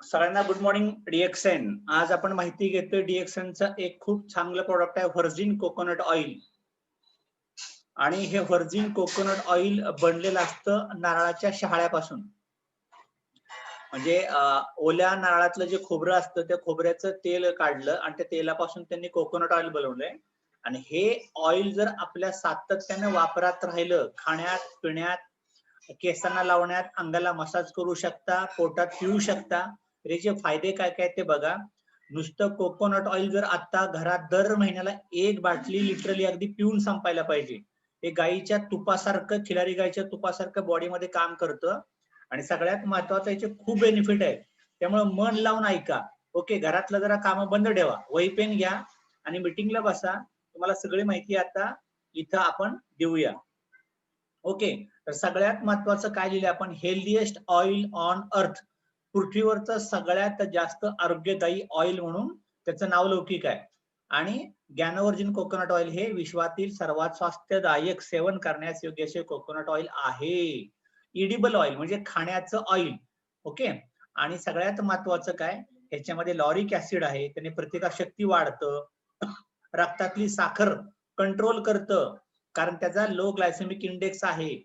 सगळ्यांना good morning. DXN आज आपण माहिती घेतोय. डीएक्सएनचं एक खूप चांगलं प्रोडक्ट आहे व्हर्जिन कोकोनट ऑइल. आणि हे व्हर्जिन कोकोनट ऑइल बनलेलं असतं नारळाच्या शहाळ्यापासून. म्हणजे ओल्या नारळातलं जे खोबरं असतं त्या खोबऱ्याचं तेल काढलं आणि त्या तेलापासून त्यांनी कोकोनट ऑइल बनवलंय. आणि हे ऑइल जर आपल्या सातत्याने वापरात राहिलं, खाण्यात पिण्यात, केसांना लावण्यात, अंगाला मसाज करू शकता, पोटात पिऊ शकता, त्याचे फायदे काय काय ते बघा. नुसतं कोकोनट ऑइल जर आता घरात दर महिन्याला एक बाटली लिटरली अगदी पिऊन संपायला पाहिजे. हे गाईच्या तुपासारखं, खिलारी गाईच्या तुपासारखं बॉडीमध्ये काम करतं. आणि सगळ्यात महत्वाचं याचे खूप बेनिफिट आहे. त्यामुळे मन लावून ऐका. ओके, घरातलं जरा काम बंद ठेवा, वही पेन घ्या आणि मीटिंगला बसा. तुम्हाला सगळी माहिती आता इथं आपण देऊया. ओके, तर सगळ्यात महत्वाचं काय लिहिलं आपण, हेल्दीएस्ट ऑइल ऑन अर्थ. पृथ्वीवरचं सगळ्यात जास्त आरोग्यदायी ऑइल म्हणून त्याचं नाव लौकिक आहे. आणि ज्ञानवर्जिन कोकोनट ऑइल हे विश्वातील सर्वात स्वास्थ्यदायक सेवन करण्यास योग्य असे कोकोनट ऑइल आहे. इडिबल ऑइल म्हणजे खाण्याचं ऑइल. ओके, आणि सगळ्यात महत्वाचं काय, ह्याच्यामध्ये लॉरिक ऍसिड आहे, त्याने प्रतिकारशक्ती वाढतं, रक्तातली साखर कंट्रोल करतं कारण त्याचा लो ग्लायसेमिक इंडेक्स आहे.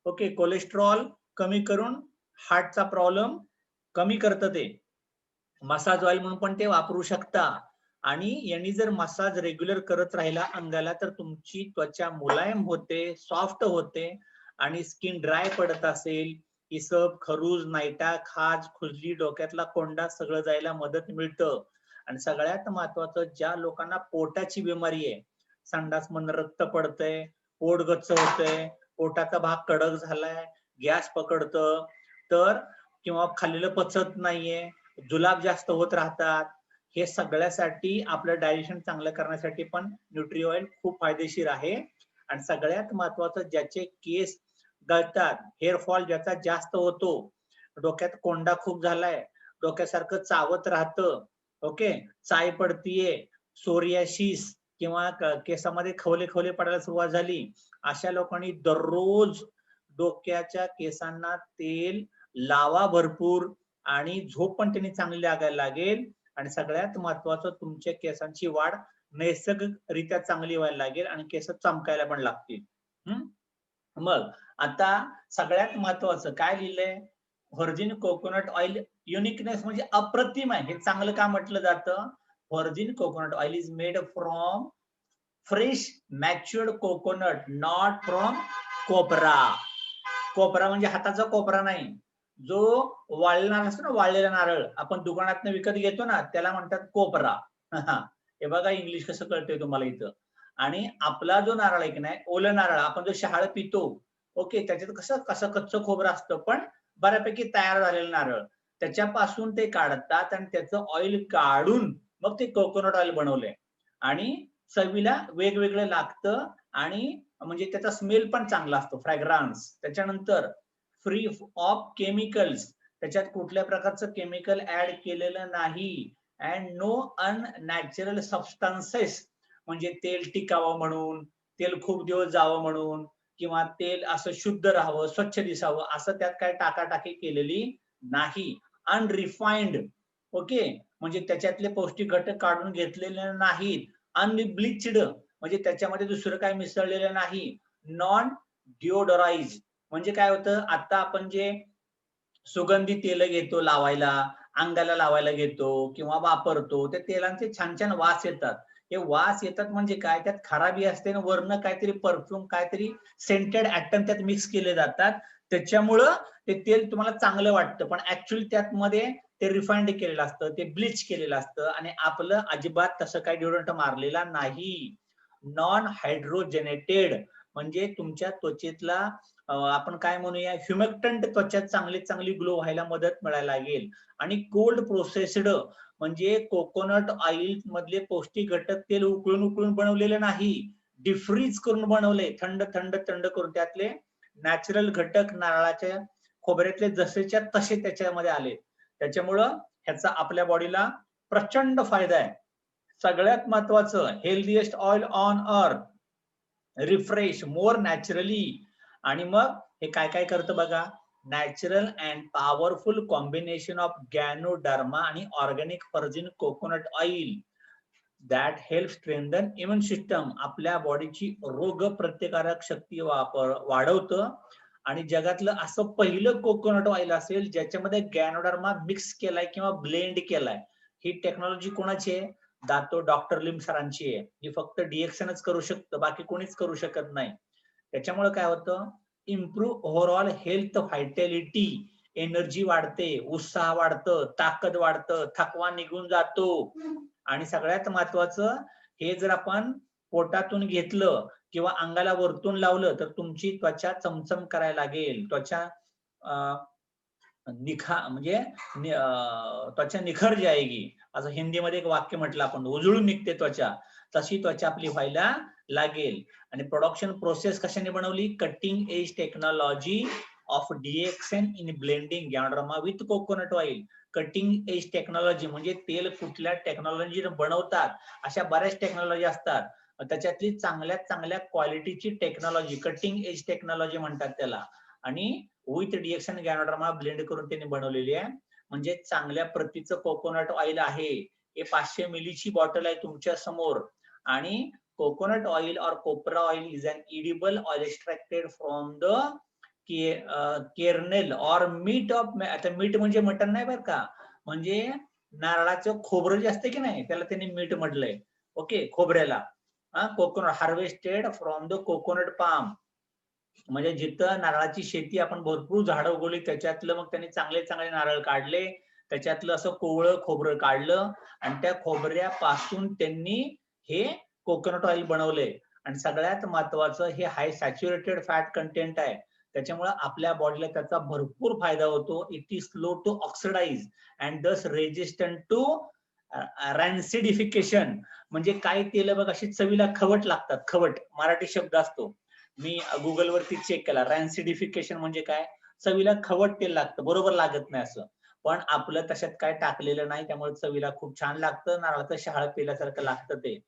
ओके, कोलेस्ट्रॉल कमी करून हार्टचा प्रॉब्लेम कमी करतं ते. मसाज ऑइल म्हणून पण ते वापरू शकता. आणि यांनी जर मसाज रेग्युलर करत राहिला अंगाला तर तुमची त्वचा मुलायम होते, सॉफ्ट होते. आणि स्किन ड्राय पडत असेल, इसब, खरूज, नायटा, खाज, खुजली, डोक्यातला कोंडा सगळं जायला मदत मिळतं. आणि सगळ्यात महत्वाचं, ज्या लोकांना पोटाची बिमारी आहे, संडास मधनं रक्त पडतंय, पोट गच्च होतंय, पोटाचा भाग कडक झालाय, गॅस पकडतं, तर किंवा खाल्लेलं पचत नाहीये, जुलाब जास्त होत राहतात, हे सगळ्यासाठी आपलं डायजेशन चांगलं करण्यासाठी पण न्यूट्री ऑइल खूप फायदेशीर आहे. आणि सगळ्यात महत्वाचं, ज्याचे केस गळतात, हेअर फॉल ज्याचा जास्त होतो, डोक्यात कोंडा खूप झालाय, डोक्यासारखं चावत राहतं, ओके, चाय पडतीये, सोरियासिस किंवा केसामध्ये खवले खवले पडायला सुरुवात झाली, अशा लोकांनी दररोज डोक्याच्या केसांना तेल लावा भरपूर. आणि झोप पण त्यांनी चांगली लागायला लागेल. आणि सगळ्यात महत्वाचं, तुमच्या केसांची वाढ नैसर्गिकरित्या चांगली व्हायला लागेल आणि केस चमकायला पण लागतील. मग आता सगळ्यात महत्वाचं काय लिहिलंय, व्हर्जिन कोकोनट ऑइल युनिकनेस म्हणजे अप्रतिम आहे. हे चांगलं का म्हटलं जातं, virgin coconut oil is made from fresh matured coconut, not from कोपरा. कोपरा म्हणजे हाताचा कोपरा नाही, जो वाळलेला असतो ना, वाळलेला नारळ आपण दुकानात विकत घेतो ना, त्याला म्हणतात कोपरा. हे बघा इंग्लिश कसं कळतंय तुम्हाला इथं. आणि आपला जो नारळ आहे की नाही, ओलं नारळ आपण जो शहाळ पितो, ओके, त्याच्यात कसं कसं कच्चं खोबरं असतं, पण बऱ्यापैकी तयार झालेलं नारळ, त्याच्यापासून ते काढतात आणि त्याचं ऑइल काढून मग ते कोकोनट ऑइल बनवलंय. आणि चवीला वेगवेगळं लागतं आणि म्हणजे त्याचा स्मेल पण चांगला असतो, फ्रॅग्रन्स. त्याच्यानंतर फ्री ऑफ केमिकल्स, त्याच्यात कुठल्या प्रकारचं केमिकल ऍड केलेलं नाही. अँड नो अननॅचरल सबस्टन्सेस, म्हणजे तेल टिकावं म्हणून, तेल खूप दिवस जावं म्हणून, किंवा तेल असं शुद्ध राहावं, स्वच्छ दिसावं, असं त्यात काय टाकाटाकी केलेली नाही. अनरिफाइंड, ओके, म्हणजे त्याच्यातले पौष्टिक घटक काढून घेतलेले नाहीत. अनब्लिच्ड म्हणजे त्याच्यामध्ये दुसरं काय मिसळलेलं नाही. नॉन डिओडोराइज म्हणजे काय होतं, आता आपण जे सुगंधी तेल घेतो लावायला, अंगाला लावायला घेतो किंवा वापरतो, त्या तेलांचे छान छान वास येतात. हे वास येतात म्हणजे काय, त्यात खराबी असते आणि वरनं काहीतरी परफ्यूम, काहीतरी सेंटेड ऍटम त्यात मिक्स केले जातात. त्याच्यामुळं ते तेल तुम्हाला चांगलं वाटतं, पण ऍक्च्युअली त्यात मध्ये ते रिफाइंड केलेलं असतं, ते ब्लीच केलेलं असतं. आणि आपलं अजिबात तसं काही डिओड्रंट मारलेला नाही. नॉन हायड्रोजेनेटेड म्हणजे तुमच्या त्वचेतला आपण काय म्हणूया, ह्युमेक्टंट त्वचा चांगली ग्लो व्हायला मदत मिळायला लागेल. आणि कोल्ड प्रोसेस्ड म्हणजे कोकोनट ऑइल मधले पौष्टिक घटक तेल उकळून बनवलेलं नाही, डिफ्रीज करून बनवले, थंड थंड थंड करून. त्यातले नॅचरल घटक नारळाच्या खोबऱ्यातले जसेच्या तसे त्याच्यामध्ये आले. त्याच्यामुळं ह्याचा आपल्या बॉडीला प्रचंड फायदा आहे. सगळ्यात महत्वाचं, healthiest oil on earth, refresh more naturally. आणि मग हे काय काय करतं बघा, natural and powerful combination of ganoderma आणि organic virgin coconut oil that help strengthen immune system. आपल्या बॉडीची रोग प्रतिकारक शक्ती वाढवतं. आणि जगातलं असं पहिलं कोकोनट ऑइल असेल ज्याच्यामध्ये गॅनोडर्मा मिक्स केलाय किंवा ब्लेंड केलाय. ही टेक्नॉलॉजी कोणाची आहे? दातो डॉक्टर लिम सरांची आहे. ही फक्त डीएक्सनच करू शकतं, बाकी कोणीच करू शकत नाही. त्याच्यामुळे काय होतं? इम्प्रूव्ह ओव्हरऑल हेल्थ व्हायटॅलिटी, एनर्जी वाढते, उत्साह वाढतं, ताकद वाढतं, थकवा निघून जातो. आणि सगळ्यात महत्वाचं, हे जर आपण पोटातून घेतलं किंवा अंगाला वरतून लावलं तर तुमची त्वचा चमचम करायला लागेल. त्वचा म्हणजे त्वचा निखर जाएगी, असं हिंदीमध्ये एक वाक्य म्हटलं आपण, उजळून निघते त्वचा, तशी त्वचा आपली व्हायला लागेल. आणि प्रोडक्शन प्रोसेस कशाने बनवली? Cutting edge technology of DXN in blending ganoderma with coconut oil. Cutting edge technology म्हणजे तेल कुठल्या टेक्नॉलॉजीने बनवतात, अशा बऱ्याच टेक्नॉलॉजी असतात. त्याच्यातली चांगल्यात चांगल्या क्वालिटीची टेक्नॉलॉजी, कटिंग एज टेक्नॉलॉजी म्हणतात त्याला. आणि विथ डीएक्सन गॅनोडर्मा ब्लेंड करून त्यांनी बनवलेली आहे. म्हणजे चांगल्या प्रतीचं कोकोनट ऑइल आहे. हे 500 मिलीची बॉटल आहे तुमच्या समोर. आणि coconut oil or copra oil is an edible oil extracted from the kernel or meat of, आता मीट म्हणजे मटन नाही बरं का, म्हणजे नारळाचं खोबरं जे असतं की नाही त्याला त्यांनी मीट म्हटलंय. ओके, खोबऱ्याला. Coconut harvested from the coconut palm, म्हणजे जिथं नारळाची शेती, आपण भरपूर झाडं उगवली त्याच्यातलं मग त्यांनी चांगले चांगले नारळ काढले, त्याच्यातलं असं कोवळं खोबरं काढलं आणि त्या खोबऱ्यापासून त्यांनी हे कोकोनट ऑइल बनवले. आणि सगळ्यात महत्वाचं, हे हाय सॅच्युरेटेड फॅट कंटेंट आहे. त्याच्यामुळे आपल्या बॉडीला त्याचा भरपूर फायदा होतो. It is slow to oxidize and thus resistant to rancidification. म्हणजे काही तेल बघ अशी चवीला खवट लागतात. खवट मराठी शब्द असतो, मी गुगलवरती चेक केला. रॅन्सिडिफिकेशन म्हणजे काय? चवीला खवट तेल लागतं, बरोबर लागत नाही असं. पण आपलं तशात काय टाकलेलं नाही, त्यामुळे चवीला खूप छान लागतं. नारळाचं शहाळ पेल्यासारखं लागतं ते.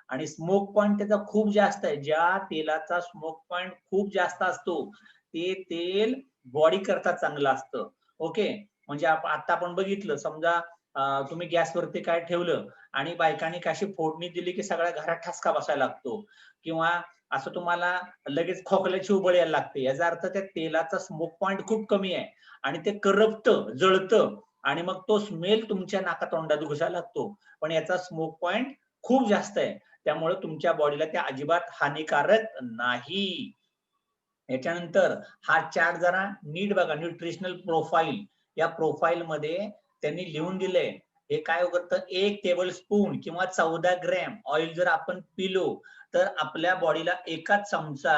आणि स्मोक पॉइंट त्याचा खूप जास्त आहे. ज्या तेलाचा स्मोक पॉइंट खूप जास्त असतो ते तेल बॉडी करता चांगलं असतं. ओके, म्हणजे आता आपण बघितलं, समजा तुम्ही गॅसवरती काय ठेवलं आणि बायकांनी कशी फोडणी दिली की सगळ्या घरात ठसका बसायला लागतो, किंवा असं तुम्हाला लगेच खोकल्याची उबळ यायला लागते. याचा अर्थ त्या तेलाचा स्मोक पॉइंट खूप कमी आहे आणि ते करपतं, जळतं आणि मग तो स्मेल तुमच्या नाकातोंडात घुसायला लागतो. पण याचा स्मोक पॉइंट खूप जास्त आहे, त्यामुळे तुमच्या बॉडीला ते अजिबात हानिकारक नाही. याच्यानंतर हा चार्ट जरा नीट बघा, न्यूट्रिशनल प्रोफाईल. या प्रोफाईल मध्ये त्यांनी लिहून दिलंय, हे काय करतं, 1 टेबल स्पून किंवा 14 ग्रॅम ऑइल जर आपण पिलो तर आपल्या बॉडीला एका चमचा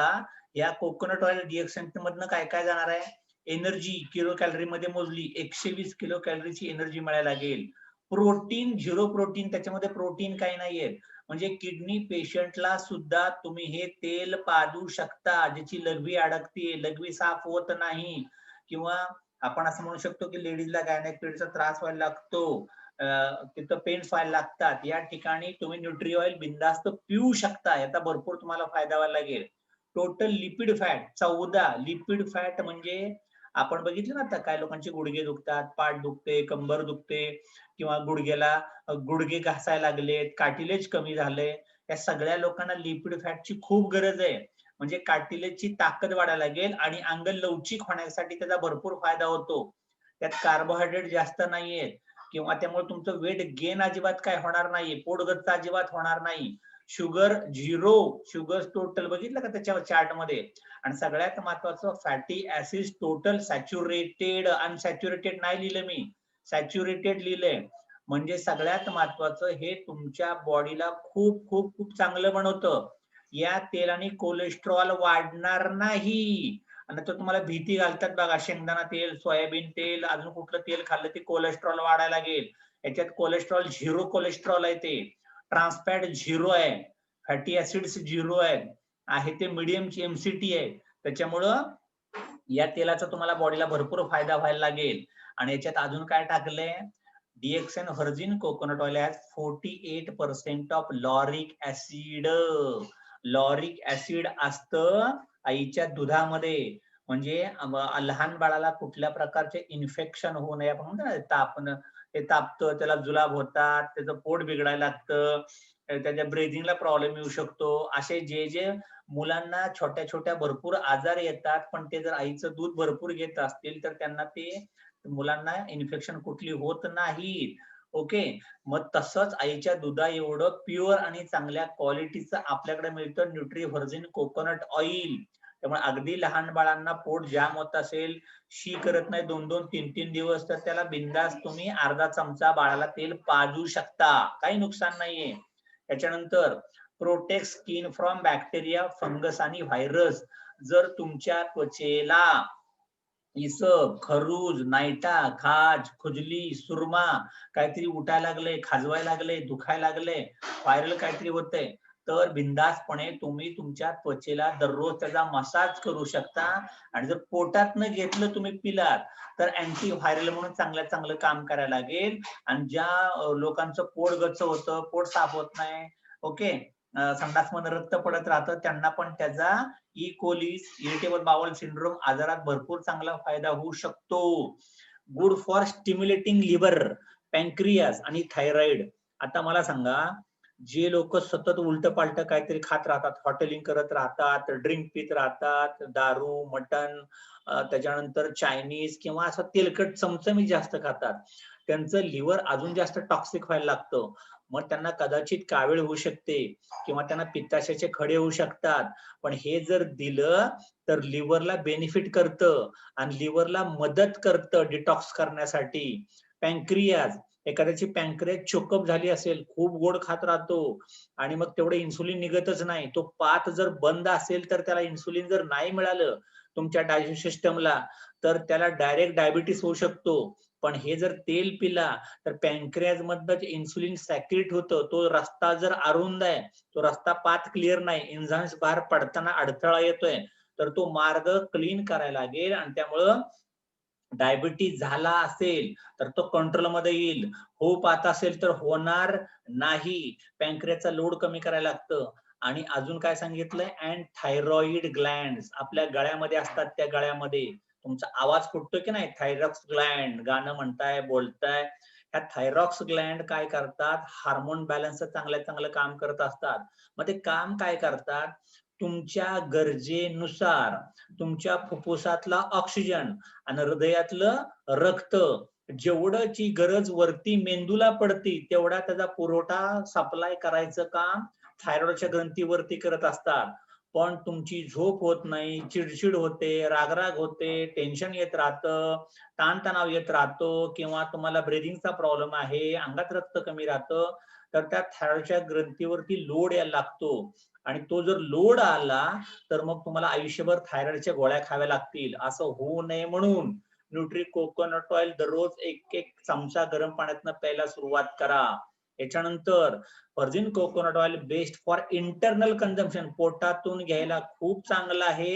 या कोकोनट ऑइल डीएक्सन मधनं काय काय जाणार आहे? एनर्जी किलो कॅलरी मध्ये मोजली 120 किलो कॅलरीची एनर्जी मिळायला लागेल. प्रोटीन 0 प्रोटीन, त्याच्यामध्ये प्रोटीन काही नाहीये. म्हणजे किडनी पेशंटला सुद्धा तुम्ही हे तेल पाजू शकता, ज्याची लघवी अडकते, लघवी साफ होत नाही, किंवा आपण असं म्हणू शकतो की लेडीजला गायनेक त्रास व्हायला लागतो, तिथं पेन्स व्हायला लागतात, या ठिकाणी तुम्ही न्यूट्री ऑइल बिंदास्त पिऊ शकता. याचा भरपूर तुम्हाला फायदा व्हायला लागेल. Total lipid fat 14. Lipid fat म्हणजे आपण बघितलं ना, आता काय लोकांचे गुडघे दुखतात, पाठ दुखते, कंबर दुखते, किंवा गुडघ्याला गुडघे घासायला लागलेत, कार्टिलेज कमी झालंय, या सगळ्या लोकांना लिपिड फॅटची खूप गरज आहे. म्हणजे कार्टिलेजची ताकद वाढायला लागेल आणि अंग लवचिक होण्यासाठी त्याचा भरपूर फायदा होतो. त्यात कार्बोहायड्रेट जास्त नाहीयेत, किंवा त्यामुळे तुमचं वेट गेन अजिबात काय होणार नाही, पोटगच्च अजिबात होणार नाही. शुगर 0, शुगर टोटल बघितलं का त्याच्या चार्ट मध्ये. आणि सगळ्यात महत्वाचं, fatty acid total saturated, unsaturated नाही लिहिलं मी, सॅच्युरेटेड लिहिलंय. म्हणजे सगळ्यात महत्वाचं, हे तुमच्या बॉडीला खूप खूप खूप चांगलं बनवतं. या तेलाने कोलेस्ट्रॉल वाढणार नाही. आणि तो तुम्हाला भीती घालतात बघा, शेंगदाणा तेल, सोयाबीन तेल, अजून कुठलं तेल खाल्लं ते कोलेस्ट्रॉल वाढायला लागेल. याच्यात कोलेस्ट्रॉल 0 कोलेस्ट्रॉल आहे, ते ट्रान्सफॅट 0 आहे, फॅटी ऍसिड्स 0 आहे ते मीडियमची एमसीटी आहे. त्याच्यामुळं या तेलाचा तुम्हाला बॉडीला भरपूर फायदा व्हायला लागेल. आणि याच्यात अजून काय टाकलंय? DXN virgin coconut oil has 48% of lauric acid. Lauric acid असतं आईच्या दुधामध्ये. म्हणजे लहान बाळाला कुठल्या प्रकारचे इन्फेक्शन होऊ नये. आपण म्हणतो ना तापणं, ते तापतं, त्याला जुलाब होतात, त्याचं पोट बिघडायला लागतं, त्याच्या ब्रीथिंगला प्रॉब्लेम येऊ शकतो. असे जे मुलांना छोट्या-छोट्या भरपूर आजार येतात, पण ते जर आईचं दूध भरपूर घेत असतील, तर त्यांना ते मुलांना इन्फेक्शन कुठली होत नाहीत. ओके. मग तसंच आईच्या दुधा एवढं प्युअर आणि चांगल्या क्वालिटीचं आपल्याकडे मिळतं न्यूट्री व्हर्जिन कोकोनट ऑइल. त्यामुळे अगदी लहान बाळांना पोट जाम होत असेल, शी करत नाही 2-2, 3-3 दिवस, तर त्याला बिनधास्त तुम्ही अर्धा चमचा बाळाला तेल पाजू शकता. काही नुकसान नाहीये. त्याच्यानंतर protect skin from bacteria, fungus आणि व्हायरस. जर तुमच्या त्वचेला इसब, खरूज, नायटा, खाज, खुजली, सुरमा, काहीतरी उठायला लागलंय, खाजवायला लागलंय, दुखायला लागलंय, व्हायरल काहीतरी होतंय, तर बिनधास्तपणे तुम्ही तुमच्या त्वचेला दररोज त्याचा मसाज करू शकता. आणि जर पोटातनं घेतलं तुम्ही पिलात, तर अँटी व्हायरल म्हणून चांगलं काम करायला लागेल. आणि ज्या लोकांचं पोट गच्च होतं, पोट साफ होत नाही, ओके, संडासमधनं रक्त पडत राहतं, त्यांना पण त्याचा ई कोलीस, इरिटेबल बाउल सिंड्रोम आजारात भरपूर चांगला फायदा होऊ शकतो. गुड फॉर स्टिम्युलेटिंग लिव्हर, पॅनक्रियास आणि थायरॉइड. आता मला सांगा, जे लोक सतत उलट-पालट काहीतरी खात राहतात, हॉटेलिंग करत राहतात, ड्रिंक पीत राहतात, दारू, मटण, त्याच्यानंतर चायनीज किंवा असं तेलकट चमचमीत जास्त खातात, त्यांचं लिव्हर अजून जास्त टॉक्सिक व्हायला लागतं. मग त्यांना कदाचित कावीळ होऊ शकते किंवा त्यांना पित्ताशयाचे खडे होऊ शकतात. पण हे जर दिलं तर लिव्हरला बेनिफिट करतं आणि लिव्हरला मदत करतं डिटॉक्स करण्यासाठी. पॅनक्रियाज, एखाद्याची पॅनक्रियाज चोकअप झाली असेल, खूप गोड खात राहतो आणि मग तेवढं इन्सुलिन निघतच नाही, तो पाथ जर बंद असेल, तर त्याला इन्सुलिन जर नाही मिळालं तुमच्या डायजेस्टिव्ह सिस्टमला, तर त्याला डायरेक्ट डायबिटीस होऊ शकतो. पण हे जर तेल पिला तर पॅनक्रियाज मधनं जे इन्सुलिन सॅक्रेट होतं, तो रस्ता जर अरुंद आहे, तो रस्ता पाथ क्लिअर नाही, एन्झाइम्स बाहेर पडताना अडथळा येतोय, तर तो मार्ग क्लीन करायला लागेल आणि त्यामुळं डायबिटीज झाला असेल तर तो कंट्रोलमध्ये येईल. होऊ पाहत असेल तर होणार नाही. पॅनक्रियाचा लोड कमी करायला लागतं. आणि अजून काय सांगितलंय, अँड थायरॉइड ग्लँड्स आपल्या गळ्यामध्ये असतात, त्या गळ्यामध्ये तुमचा आवाज फुटतो की नाही, थायरॉक्स ग्लँड, गाणं म्हणताय, बोलताय, ह्या थायरॉक्स ग्लँड काय करतात, हार्मोन बॅलन्सचं चांगलं काम करत असतात. मग ते काम काय करतात, तुमच्या गरजेनुसार तुमच्या फुफ्फुसातला ऑक्सिजन आणि हृदयातलं रक्त, जेवढंची गरज वरती मेंदूला पडती, तेवढा त्याचा पुरवठा सप्लाय करायचं काम थायरॉइडच्या ग्रंथीवरती करत असतात. पण तुमची झोप होत नाही, चिडचिड होते, रागराग होते, टेन्शन येत राहतं, ताणतणाव येत राहतो किंवा तुम्हाला ब्रीथिंगचा प्रॉब्लेम आहे, अंगात रक्त कमी राहतं, तर त्या थायरॉइडच्या ग्रंथीवरती लोड यायला लागतो. आणि तो जर लोड आला तर मग तुम्हाला आयुष्यभर थायरॉइडच्या गोळ्या खाव्या लागतील. असं होऊ नये म्हणून न्यूट्री कोकोनट ऑइल दररोज 1-1 चमचा गरम पाण्यातनं प्यायला सुरुवात करा. याच्यानंतर virgin coconut oil best for internal consumption, पोटातून घ्यायला खूप चांगलं आहे,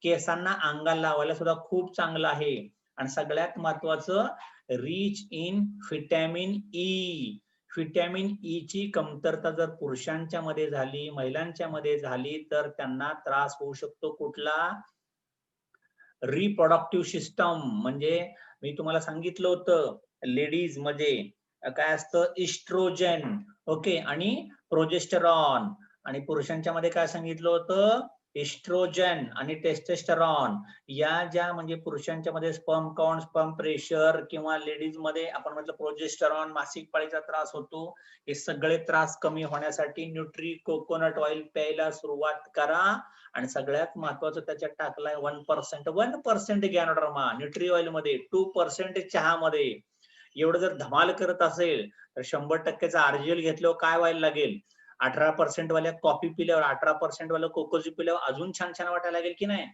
केसांना अंगाला लावायला सुद्धा खूप चांगलं आहे. आणि सगळ्यात महत्वाचं, rich in vitamin E. Vitamin E ची कमतरता जर पुरुषांच्या मध्ये झाली, महिलांच्या मध्ये झाली, तर त्यांना त्रास होऊ शकतो कुठला, रिप्रोडक्टिव्ह सिस्टम. म्हणजे मी तुम्हाला सांगितलं होतं, लेडीज मध्ये काय असतं, इस्ट्रोजन, ओके, आणि प्रोजेस्टेरॉन. आणि पुरुषांच्या मध्ये काय सांगितलं होतं, इस्ट्रोजन आणि टेस्टोस्टेरॉन. या ज्या म्हणजे पुरुषांच्या मध्ये स्पर्म काउंट, स्पर्म प्रेशर, किंवा लेडीज मध्ये आपण म्हटलं प्रोजेस्टेरॉन, मासिक पाळीचा त्रास होतो, हे सगळे त्रास कमी होण्यासाठी न्यूट्री कोकोनट ऑइल प्यायला सुरुवात करा. आणि सगळ्यात महत्वाचं त्याच्यात टाकलाय 1% गॅनोडर्मा न्यूट्री ऑइल मध्ये, 2% चहामध्ये. एवढं जर धमाल करत असेल तर 100%चा आरजीएल घेतल्यावर काय व्हायला लागेल, 18% वाल्या कॉफी पिल्यावर, 18% वाला कोकोजी पिल्यावर अजून छान छान वाटायला लागेल की नाही.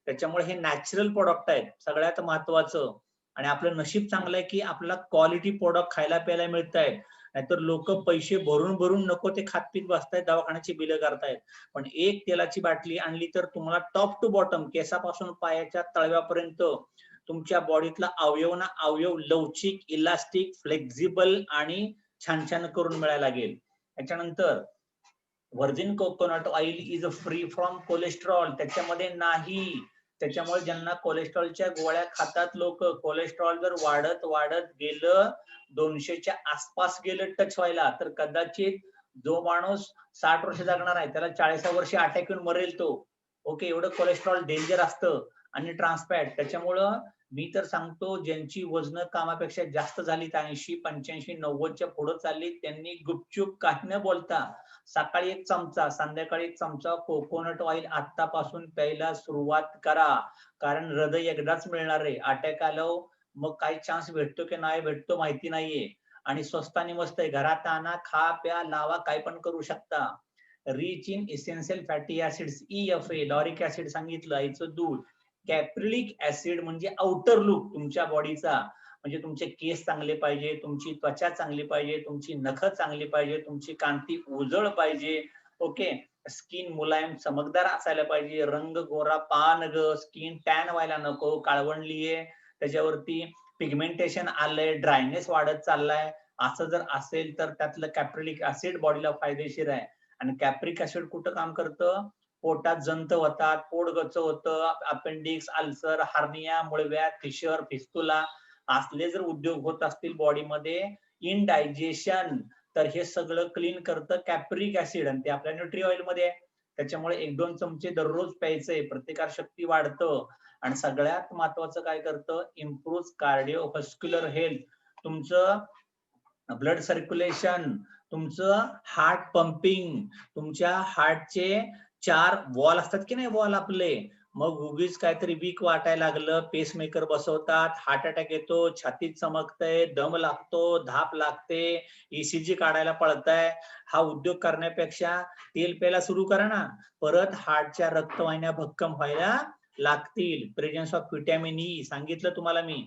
त्याच्यामुळे हे नॅचरल प्रोडक्ट आहेत सगळ्यात महत्वाचं. आणि आपलं नशीब चांगलं आहे की आपल्याला क्वालिटी प्रोडक्ट खायला प्यायला मिळत आहेत. नाहीतर लोक पैसे भरून भरून नको ते खात पीत बसतायत, दवाखान्याची बिलं करतायत. पण एक तेलाची बाटली आणली तर तुम्हाला टॉप टू बॉटम, केसापासून पायाच्या तळव्यापर्यंत तुमच्या बॉडीतला अवयव ना अवयव लवचिक, इलास्टिक, फ्लेक्झिबल आणि छान छान करून मिळायला लागेल. त्याच्यानंतर virgin coconut oil is free from cholesterol. त्याच्यामध्ये नाही त्याच्यामुळे ज्यांना कोलेस्ट्रॉलच्या गोळ्या खातात लोक, कोलेस्ट्रॉल जर वाढत वाढत गेलं 200च्या आसपास गेलं टच व्हायला, तर कदाचित जो माणूस 60 वर्ष जगणार आहे त्याला 40व्या वर्षी अटॅक येऊन मरेल तो. ओके, एवढं कोलेस्ट्रॉल डेंजर असतं. आणि ट्रान्सफॅट, त्याच्यामुळं मी तर सांगतो ज्यांची वजन कामापेक्षा जास्त झाली 80, 85, 90च्या पुढे चालली, त्यांनी गुपचूप काही न बोलता सकाळी 1 चमचा, संध्याकाळी 1 चमचा कोकोनट ऑइल आत्तापासून प्यायला सुरुवात करा. कारण हृदय एकदाच मिळणार आहे. अटॅक आलं मग काही चान्स भेटतो की नाही भेटतो माहिती नाहीये. आणि स्वस्त आणि मस्त आहे. घरात आणा, खा, प्या, लावा, काय पण करू शकता. Rich in essential fatty acids, EFA, lauric acid सांगितलं, आईचं दूध. कॅप्रिलिक ऍसिड म्हणजे आउटर लुक तुमच्या बॉडीचा, म्हणजे तुमचे केस चांगले पाहिजे, तुमची त्वचा चांगली पाहिजे, तुमची नखं चांगली पाहिजे, तुमची कांती उजळ पाहिजे. ओके, स्किन मुलायम चमकदार असायला पाहिजे, रंग गोरा पान ग, स्किन टॅन व्हायला नको, काळवंडलीये, त्याच्यावरती पिगमेंटेशन आलंय, ड्रायनेस वाढत चाललाय, असं जर असेल तर त्यातलं कॅप्रिलिक ऍसिड बॉडीला फायदेशीर आहे. आणि कॅप्रिक ऍसिड कुठं काम करतं? पोटात जंत होतात, पोट गच्च होतं, अपेंडिक्स, अल्सर, हार्निया, मुळव्याध, फिशर, फिस्तुला असले जर उद्योग होत असतील बॉडीमध्ये, इनडायजेशन, तर हे सगळं क्लीन करतं कॅप्रिक ऍसिड आणि ते आपल्या न्यूट्री ऑइल मध्ये आहे. त्याच्यामुळे 1-2 चमचे दररोज प्यायचे, प्रतिकार शक्ती वाढतं. आणि सगळ्यात महत्वाचं काय करतं? इम्प्रूव्ह कार्डिओव्हास्क्युलर हेल्थ, तुमचं ब्लड सर्क्युलेशन, तुमचं हार्ट पंपिंग, तुमच्या हार्टचे 4 वॉल असतात की नाही, वॉल आपले, मग उगीच काहीतरी वीक वाटायला लागलं, पेसमेकर बसवतात, हार्ट अटॅक येतो, छातीत चमकतंय, दम लागतो, धाप लागते, ECG काढायला पळताय. हा उद्योग करण्यापेक्षा तेल प्यायला सुरू करा ना, परत हार्टच्या रक्तवाहिन्या भक्कम व्हायला लागतील. प्रेझेन्स ऑफ व्हिटॅमिन ई सांगितलं तुम्हाला मी.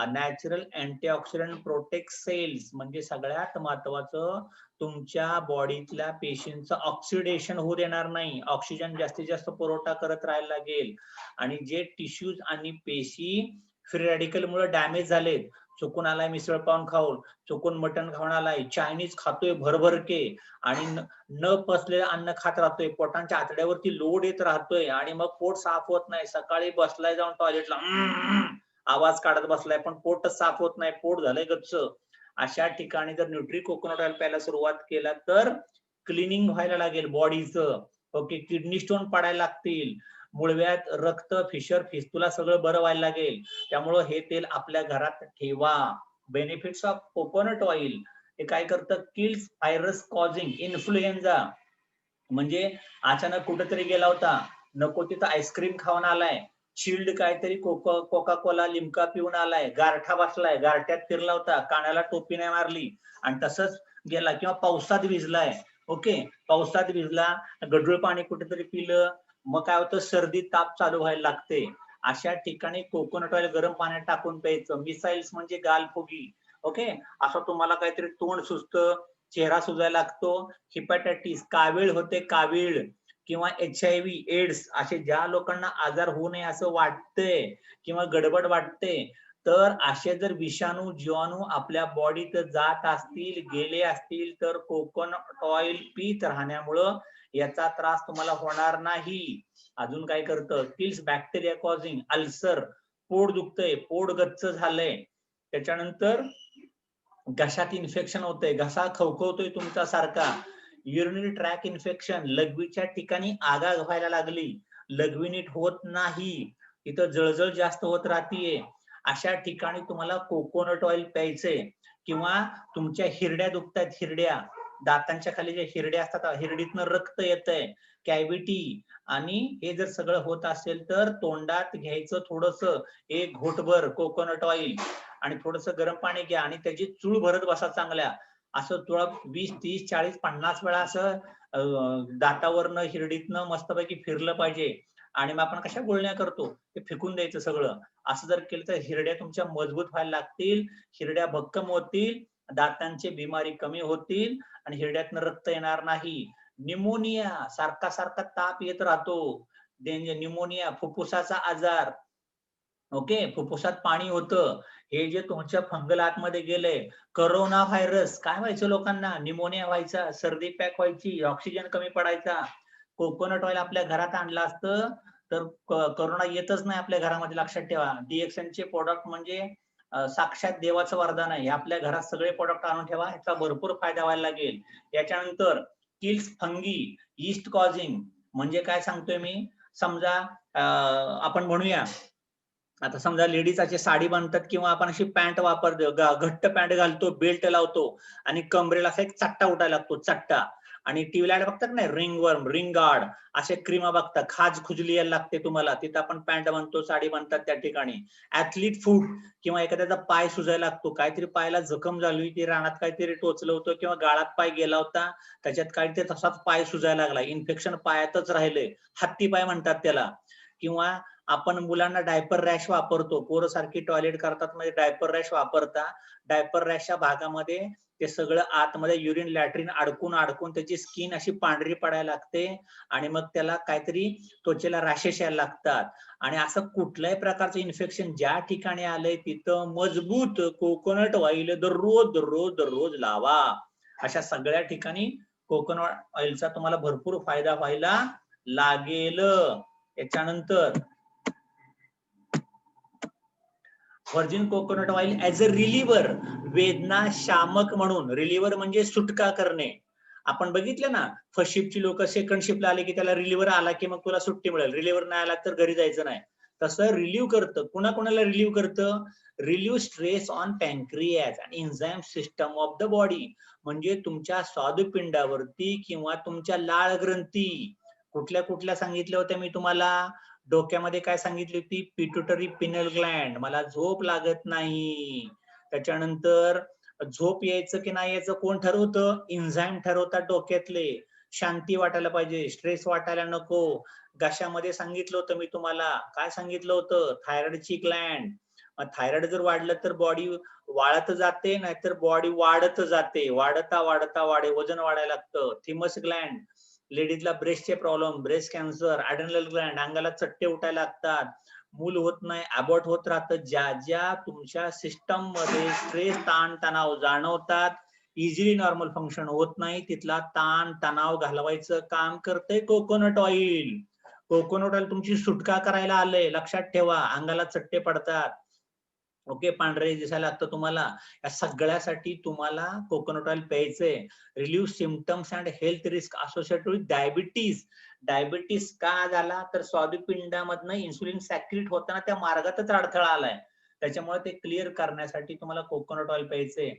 नॅचरल अँटीऑक्सिडंट प्रोटेक्ट सेल्स, म्हणजे सगळ्यात महत्वाचं तुमच्या बॉडीतल्या पेशींचं ऑक्सिडेशन होऊ देणार नाही, ऑक्सिजन जास्तीत जास्त पुरवठा करत राहायला लागेल. आणि जे टिश्यूज आणि पेशी फ्री रॅडिकल मुळे डॅमेज झालेत, चुकून आलाय मिसळ पाव खाऊन, चुकून मटण खाऊन आलाय, चायनीज खातोय भरभरके, आणि न पचलेलं अन्न खात राहतोय, पोटांच्या आतड्यावरती लोड येत राहतोय, आणि मग पोट साफ होत नाही, सकाळी बसलाय जाऊन टॉयलेटला आवाज काढत बसलाय पण पोटच साफ होत नाही, पोट झालंय गच्च. अशा ठिकाणी जर न्यूट्री कोकोनट ऑइल प्यायला सुरुवात केला तर क्लिनिंग व्हायला लागेल बॉडीचं. ओके, किडनी स्टोन पडायला लागतील, मुळव्याध, रक्त, फिशर, फिस्तुला सगळं बरं व्हायला लागेल. त्यामुळं हे तेल आपल्या घरात ठेवा. बेनिफिट्स ऑफ कोकोनट ऑइल, हे काय करतं? किल्स व्हायरस कॉझिंग इन्फ्लुएन्झा, म्हणजे अचानक कुठेतरी गेला होता, नको तिथं आईस्क्रीम खाऊन आलाय, चिल्ड काहीतरी कोका कोला लिमका पिऊन आलाय, गारठा बसलाय, गारठ्यात फिरला होता, कानाला टोपी नाही मारली आणि तसंच गेला, किंवा पावसात भिजलाय, ओके, पावसात भिजला, गढूळ पाणी कुठेतरी पिलं, मग काय होतं? सर्दी ताप चालू व्हायला लागते. अशा ठिकाणी कोकोनट ऑइल गरम पाण्यात टाकून प्यायचं. मिसाइल्स म्हणजे गालफुगी, ओके, असं तुम्हाला काहीतरी तोंड सुजतं, चेहरा सुजायला लागतो, हिपॅटायटिस, कावीळ होते, कावीळ, किंवा HIV, एड्स, असे ज्या लोकांना आजार होऊ नये असं वाटतंय किंवा गडबड वाटते, तर असे जर विषाणू जीवाणू आपल्या बॉडीत जात असतील, गेले असतील, तर कोकोनट ऑइल पीत राहण्यामुळं याचा त्रास तुम्हाला होणार नाही. अजून काय करतं? किल्स बॅक्टेरिया कॉझिंग अल्सर, पोट दुखतंय, पोट गच्च झालंय, त्याच्यानंतर घशात इन्फेक्शन होतंय, घसा खवखवतोय तुमचा सारखा, युरिनरी ट्रॅक इन्फेक्शन, लघवीच्या ठिकाणी आगाग व्हायला लागली, लघवी नीट होत नाही, तिथं जळजळ जास्त होत राहतीये, अशा ठिकाणी तुम्हाला कोकोनट ऑइल प्यायचंय. किंवा तुमच्या हिरड्या दुखतायत, हिरड्या, दातांच्या खाली जे हिरड्या असतात, हिरडीतनं रक्त येतंय, कॅव्हिटी, आणि हे जर सगळं होत असेल तर तोंडात घ्यायचं थोडंसं, एक घोटभर कोकोनट ऑइल, आणि थोडंसं गरम पाणी घ्या आणि त्याची चूळ भरत बसा चांगल्या, असं तुला 20, 30, 40, 50 वेळा असं दातावरनं, हिरडीतनं मस्तपैकी फिरलं पाहिजे. आणि मग आपण कशा गुळण्या करतो ते फेकून द्यायचं सगळं. असं जर केलं तर हिरड्या तुमच्या मजबूत व्हायला लागतील, हिरड्या भक्कम होतील, दातांची बिमारी कमी होतील, आणि हिरड्यातनं रक्त येणार नाही. निमोनिया, सारखा सारखा ताप येत राहतो, निमोनिया, फुफ्फुसाचा आजार, ओके, फुफ्फुसात पाणी होतं, हे जे तुमच्या फंगल आतमध्ये गेलंय, करोना व्हायरस, काय व्हायचं लोकांना? निमोनिया व्हायचा, सर्दी पॅक व्हायची, ऑक्सिजन कमी पडायचा. कोकोनट ऑइल आपल्या घरात आणलं असतं तर करोना येतच नाही आपल्या घरामध्ये, लक्षात ठेवा. डीएक्सएनचे प्रोडक्ट म्हणजे साक्षात देवाचं वरदान आहे. आपल्या घरात सगळे प्रोडक्ट आणून ठेवा, ह्याचा भरपूर फायदा व्हायला लागेल. याच्यानंतर किल्स फंगी, ईस्ट कॉझिंग म्हणजे काय सांगतोय मी, समजा आपण म्हणूया आता समजा लेडीज अशी साडी बांधतात किंवा आपण अशी पॅन्ट वापरतो, घट्ट पॅन्ट घालतो, बेल्ट लावतो आणि कमरेला असा एक चट्टा उठायला लागतो, चट्टा. आणि टीव्हीला बघतात नाही, रिंग वर्म, रिंग गार्ड असे क्रीमा बघतात, खाज खुजली यायला लागते तुम्हाला, तिथं आपण पॅन्ट बांधतो, साडी बांधतात त्या ठिकाणी. ऍथलीट फूट किंवा एखाद्याचा पाय सुजायला लागतो, काहीतरी पायाला जखम झाली, ती रानात काहीतरी टोचलं होतं किंवा गाळात पाय गेला होता, त्याच्यात काहीतरी तसाच पाय सुजायला लागला, इन्फेक्शन पायातच राहिले, हत्ती पाय म्हणतात त्याला. किंवा आपण मुलांना डायपर रॅश वापरतो, पोरं सारखी टॉयलेट करतात म्हणजे डायपर रॅश वापरता, डायपर रॅशच्या भागामध्ये ते सगळं आतमध्ये युरिन लॅट्रिन अडकून त्याची स्किन अशी पांढरी पडायला लागते आणि मग त्याला काहीतरी त्वचेला रॅशेस यायला लागतात. आणि असं कुठल्याही प्रकारचं इन्फेक्शन ज्या ठिकाणी आलंय तिथं मजबूत कोकोनट ऑइल दररोज लावा. अशा सगळ्या ठिकाणी कोकोनट ऑइलचा तुम्हाला भरपूर फायदा व्हायला लागेल. याच्यानंतर virgin coconut oil as a reliever, वेदना शामक म्हणून. रिलीव्हर म्हणजे सुटका करणे. आपण बघितलं ना, फर्स्ट शिफ्टची लोक सेकंड शिफ्टला आले की त्याला रिलीव्हर आला की मग तुला सुट्टी मिळेल, रिलीव्हर नाही आला तर घरी जायचं नाही. तसं रिलीव्ह करतं. कुणाला रिलीव्ह करतं? रिलीव्ह स्ट्रेस ऑन पॅन्क्रियाज आणि enzyme system of the body. म्हणजे तुमच्या स्वादुपिंडावरती किंवा तुमच्या लाळ ग्रंथी कुठल्या सांगितल्या होत्या मी तुम्हाला? डोक्यामध्ये काय सांगितली होती? Pituitary Pinal Gland. मला झोप लागत नाही. त्याच्यानंतर झोप यायचं की नाही यायचं कोण ठरवतं? एन्झाइम ठरवतात डोक्यातले. शांती वाटायला पाहिजे, स्ट्रेस वाटायला नको. घशामध्ये सांगितलं होतं मी तुम्हाला, काय सांगितलं होतं? थायरॉइडची ग्लँड. थायरॉइड जर वाढलं तर बॉडी वाढत जाते, नाहीतर बॉडी वाढत जाते. वाढता वजन वाढायला लागतं. थिमस ग्लँड, लेडीजला ब्रेस्टचे problem, breast cancer. Adrenal gland, अंगाला चट्टे उठायला लागतात, मूल होत नाही, अबॉर्ट होत राहतं. ज्या तुमच्या सिस्टम मध्ये स्ट्रेस ताण तणाव जाणवतात, इझिली नॉर्मल फंक्शन होत नाही, तिथला ताण तणाव घालवायचं काम करते कोकोनट ऑइल. कोकोनट ऑइल तुमची सुटका करायला आलंय, लक्षात ठेवा. अंगाला चट्टे पडतात, ओके, पांढरे दिसायला लागतं तुम्हाला, या सगळ्यासाठी तुम्हाला कोकोनट ऑइल प्यायचंय. Relieve symptoms and health risk associated with diabetes. Diabetes का झाला? तर स्वादुपिंडामधनं इन्सुलिन सॅक्रिट होताना त्या मार्गातच अडथळा आलाय. त्याच्यामुळे ते क्लिअर करण्यासाठी तुम्हाला कोकोनट ऑइल प्यायचंय.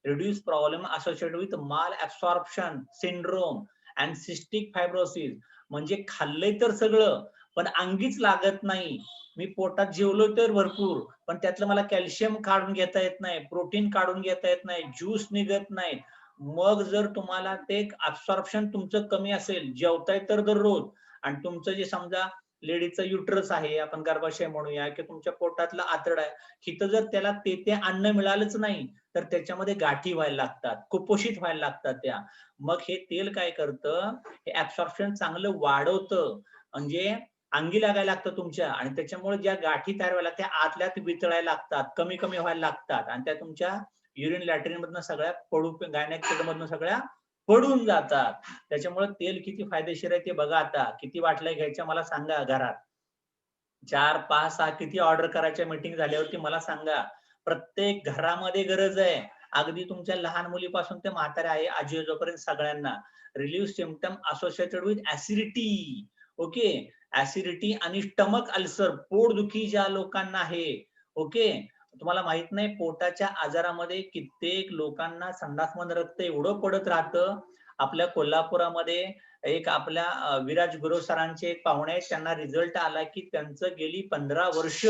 Reduce problem associated with malabsorption syndrome and cystic fibrosis. म्हणजे खाल्लंय तर सगळं पण अंगीच लागत नाही. मी पोटात जेवलो तर भरपूर, पण त्यातलं मला कॅल्शियम काढून घेता येत नाही, प्रोटीन काढून घेता येत नाही, ज्यूस निघत नाही. मग जर तुम्हाला ते ऍब्सॉर्प्शन तुमचं कमी असेल, जेवताय तर दररोज, आणि तुमचं जे समजा लेडीचं युट्रस आहे, आपण गर्भाशय म्हणूया, की तुमच्या पोटातलं आतड आहे, हिथं जर त्याला ते अन्न मिळालंच नाही तर त्याच्यामध्ये गाठी व्हायला लागतात, कुपोषित व्हायला लागतात त्या. मग हे तेल काय करतं? हे ऍब्सॉर्प्शन चांगलं वाढवतं, म्हणजे अंगी लागायला लागतं तुमच्या, आणि त्याच्यामुळे ज्या गाठी तयार व्हायला त्या आतल्यात वितळायला लागतात, कमी व्हायला लागतात, आणि त्या तुमच्या युरिन लॅट्रिन मधनं सगळ्या गायनेक मधनं सगळ्या पडून जातात. त्याच्यामुळे तेल किती फायदेशीर आहे ते बघा. आता किती बाटल्या घ्यायच्या मला सांगा घरात, 4, 5, 6 किती ऑर्डर करायच्या मीटिंग झाल्यावरती मला सांगा. प्रत्येक घरामध्ये गरज आहे, अगदी तुमच्या लहान मुलीपासून ते म्हाताऱ्या आहे आजी आजोपर्यंत सगळ्यांना. Relieve symptom associated with acidity, okay, acidity आणि स्टमक अल्सर, पोटदुखी ज्या लोकांना आहे, ओके. तुम्हाला माहित नाही, पोटाच्या आजारामध्ये कित्येक लोकांना संडासमधून रक्त एवढं पडत राहतं. आपल्या कोल्हापुरामध्ये एक आपल्या विराज गुरु सरांचे एक पाहुणे आहेत, त्यांना रिझल्ट आला की त्यांचं गेली 15 वर्ष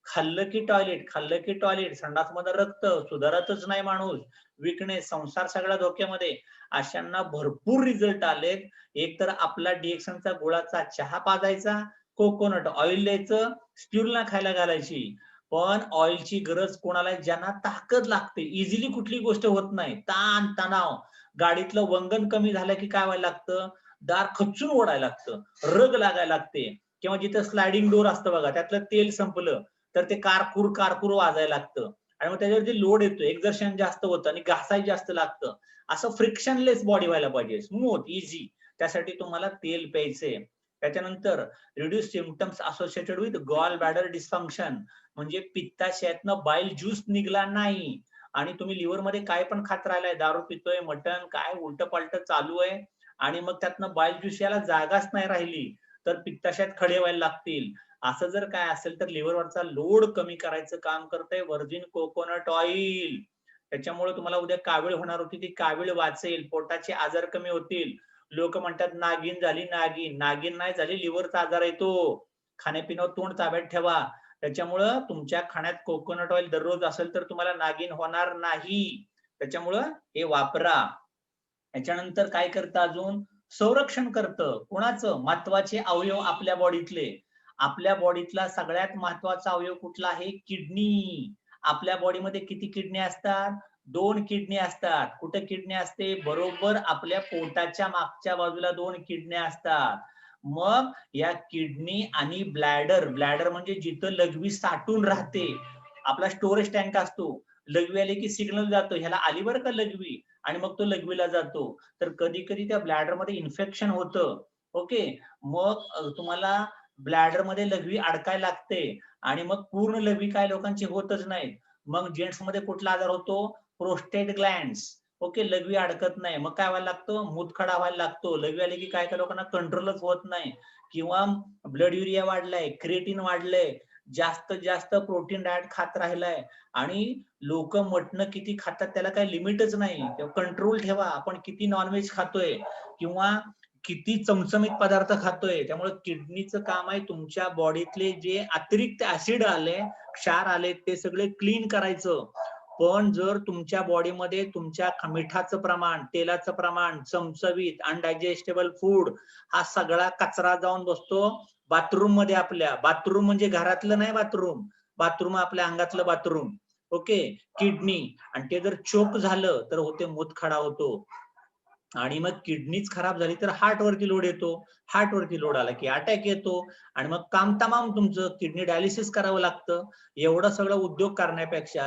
खाल्लं की टॉयलेट, संडासमध्ये रक्त, सुधारतच नाही माणूस, विकनेस, संसार सगळा धोक्यामध्ये. अशांना भरपूर रिझल्ट आलेत. एक तर आपला डीएक्सनचा गुळाचा चहा पाजायचा, कोकोनट ऑइल द्यायचं, स्प्युरला खायला घालायची. पण ऑइलची गरज कोणाला? ज्यांना ताकद लागते, इझिली कुठली गोष्ट होत नाही, ताण तणाव, गाडीतलं वंगण कमी झालं की काय व्हायला लागतं? दार खचून ओढायला लागतं, रग लागायला लागते, किंवा जिथं स्लायडिंग डोर असतं बघा, त्यातलं तेल संपलं तर ते कारकूर वाजायला लागतं, आणि मग त्याच्यावरती लोड येतो, एक्झर्शन जास्त होतं आणि घासाय जास्त लागतं. असं फ्रिक्शनलेस बॉडी व्हायला पाहिजे, स्मूथ इझी. त्यासाठी तुम्हाला तेल प्यायचंय. त्याच्यानंतर reduce symptoms associated with gall bladder dysfunction, म्हणजे पित्ताशयातनं बाईल ज्यूस निघला नाही आणि तुम्ही लिव्हर मध्ये काय पण खात राहिलाय, दारू पितोय, मटण काय उलट पालट चालू आहे आणि मग त्यातनं बाईल ज्यूस याला जागाच नाही राहिली, तर पित्ताशयात खडे व्हायला लागतील. असं जर काय असेल तर लिव्हरवरचा लोड कमी करायचं काम करतंय व्हर्जिन कोकोनट ऑइल. त्याच्यामुळे तुम्हाला उद्या कावीळ होणार होती ती कावीळ वाचेल, पोटाचे आजार कमी होतील. लोक म्हणतात नागिन झाली, नागिन नागिन नाही झाली, लिव्हरचा आजार येतो. खाण्यापिण्यावर तोंड ताब्यात ठेवा. त्याच्यामुळं तुमच्या खाण्यात कोकोनट ऑइल दररोज असेल तर तुम्हाला नागिन होणार नाही. त्याच्यामुळं हे वापरा. त्याच्यानंतर काय करतं अजून, संरक्षण करतं. कोणाचं? महत्वाचे अवयव आपल्या बॉडीतले. आपल्या बॉडीतला सगळ्यात महत्वाचा अवयव कुठला आहे? किडनी. आपल्या बॉडीमध्ये किती किडनी असतात? 2 किडनी असतात. कुठे किडनी असते? बरोबर आपल्या पोटाच्या मागच्या बाजूला 2 किडन्या असतात. मग या किडनी आणि ब्लॅडर, ब्लॅडर म्हणजे जिथं लघवी साठून राहते, आपला स्टोरेज टँक असतो. लघवी आली की सिग्नल जातो, ह्याला आली बरं का लघवी, आणि मग तो लघवीला जातो. तर कधी कधी त्या ब्लॅडर मध्ये इन्फेक्शन होतं. ओके, मग तुम्हाला ब्लॅडर मध्ये लघवी अडकायला लागते आणि मग पूर्ण लघवी काय लोकांची होतच नाही. मग जेंट्स मध्ये कुठला आजार होतो? Prostate glands. ओके, लघवी अडकत नाही, मग काय व्हायला लागतं? मूतखडा व्हायला लागतो. लघवी आली की काय काय लोकांना कंट्रोलच होत नाही, किंवा ब्लड युरिया वाढलाय, क्रिएटिन वाढलंय, जास्त जास्त प्रोटीन डाएट खात राहिलाय, आणि लोक मटण किती खातात त्याला काही लिमिटच नाही. कंट्रोल ठेवा, आपण किती नॉनव्हेज खातोय किंवा किती चमचमीत पदार्थ खातोय. त्यामुळे किडनीचं काम आहे तुमच्या बॉडीतले जे अतिरिक्त ऍसिड आले, क्षार आले, ते सगळे क्लीन करायचं. पण जर तुमच्या बॉडीमध्ये तुमच्या मिठाचं प्रमाण, तेलाचं प्रमाण, चमचमीत अनडायजेस्टेबल फूड, हा सगळा कचरा जाऊन बसतो बाथरूम मध्ये. आपल्या बाथरूम म्हणजे घरातलं नाही बाथरूम, बाथरूम आपल्या अंगातलं बाथरूम. Okay, kidney. आणि ते जर चोक झालं तर होते मूतखडा होतो, आणि मग किडनीच खराब झाली तर हार्ट वरती लोड येतो. हार्ट वरती लोड आला की अटॅक येतो, आणि मग काम तमाम तुमचं किडनी डायलिसिस करावं लागतं. एवढं सगळं उद्योग करण्यापेक्षा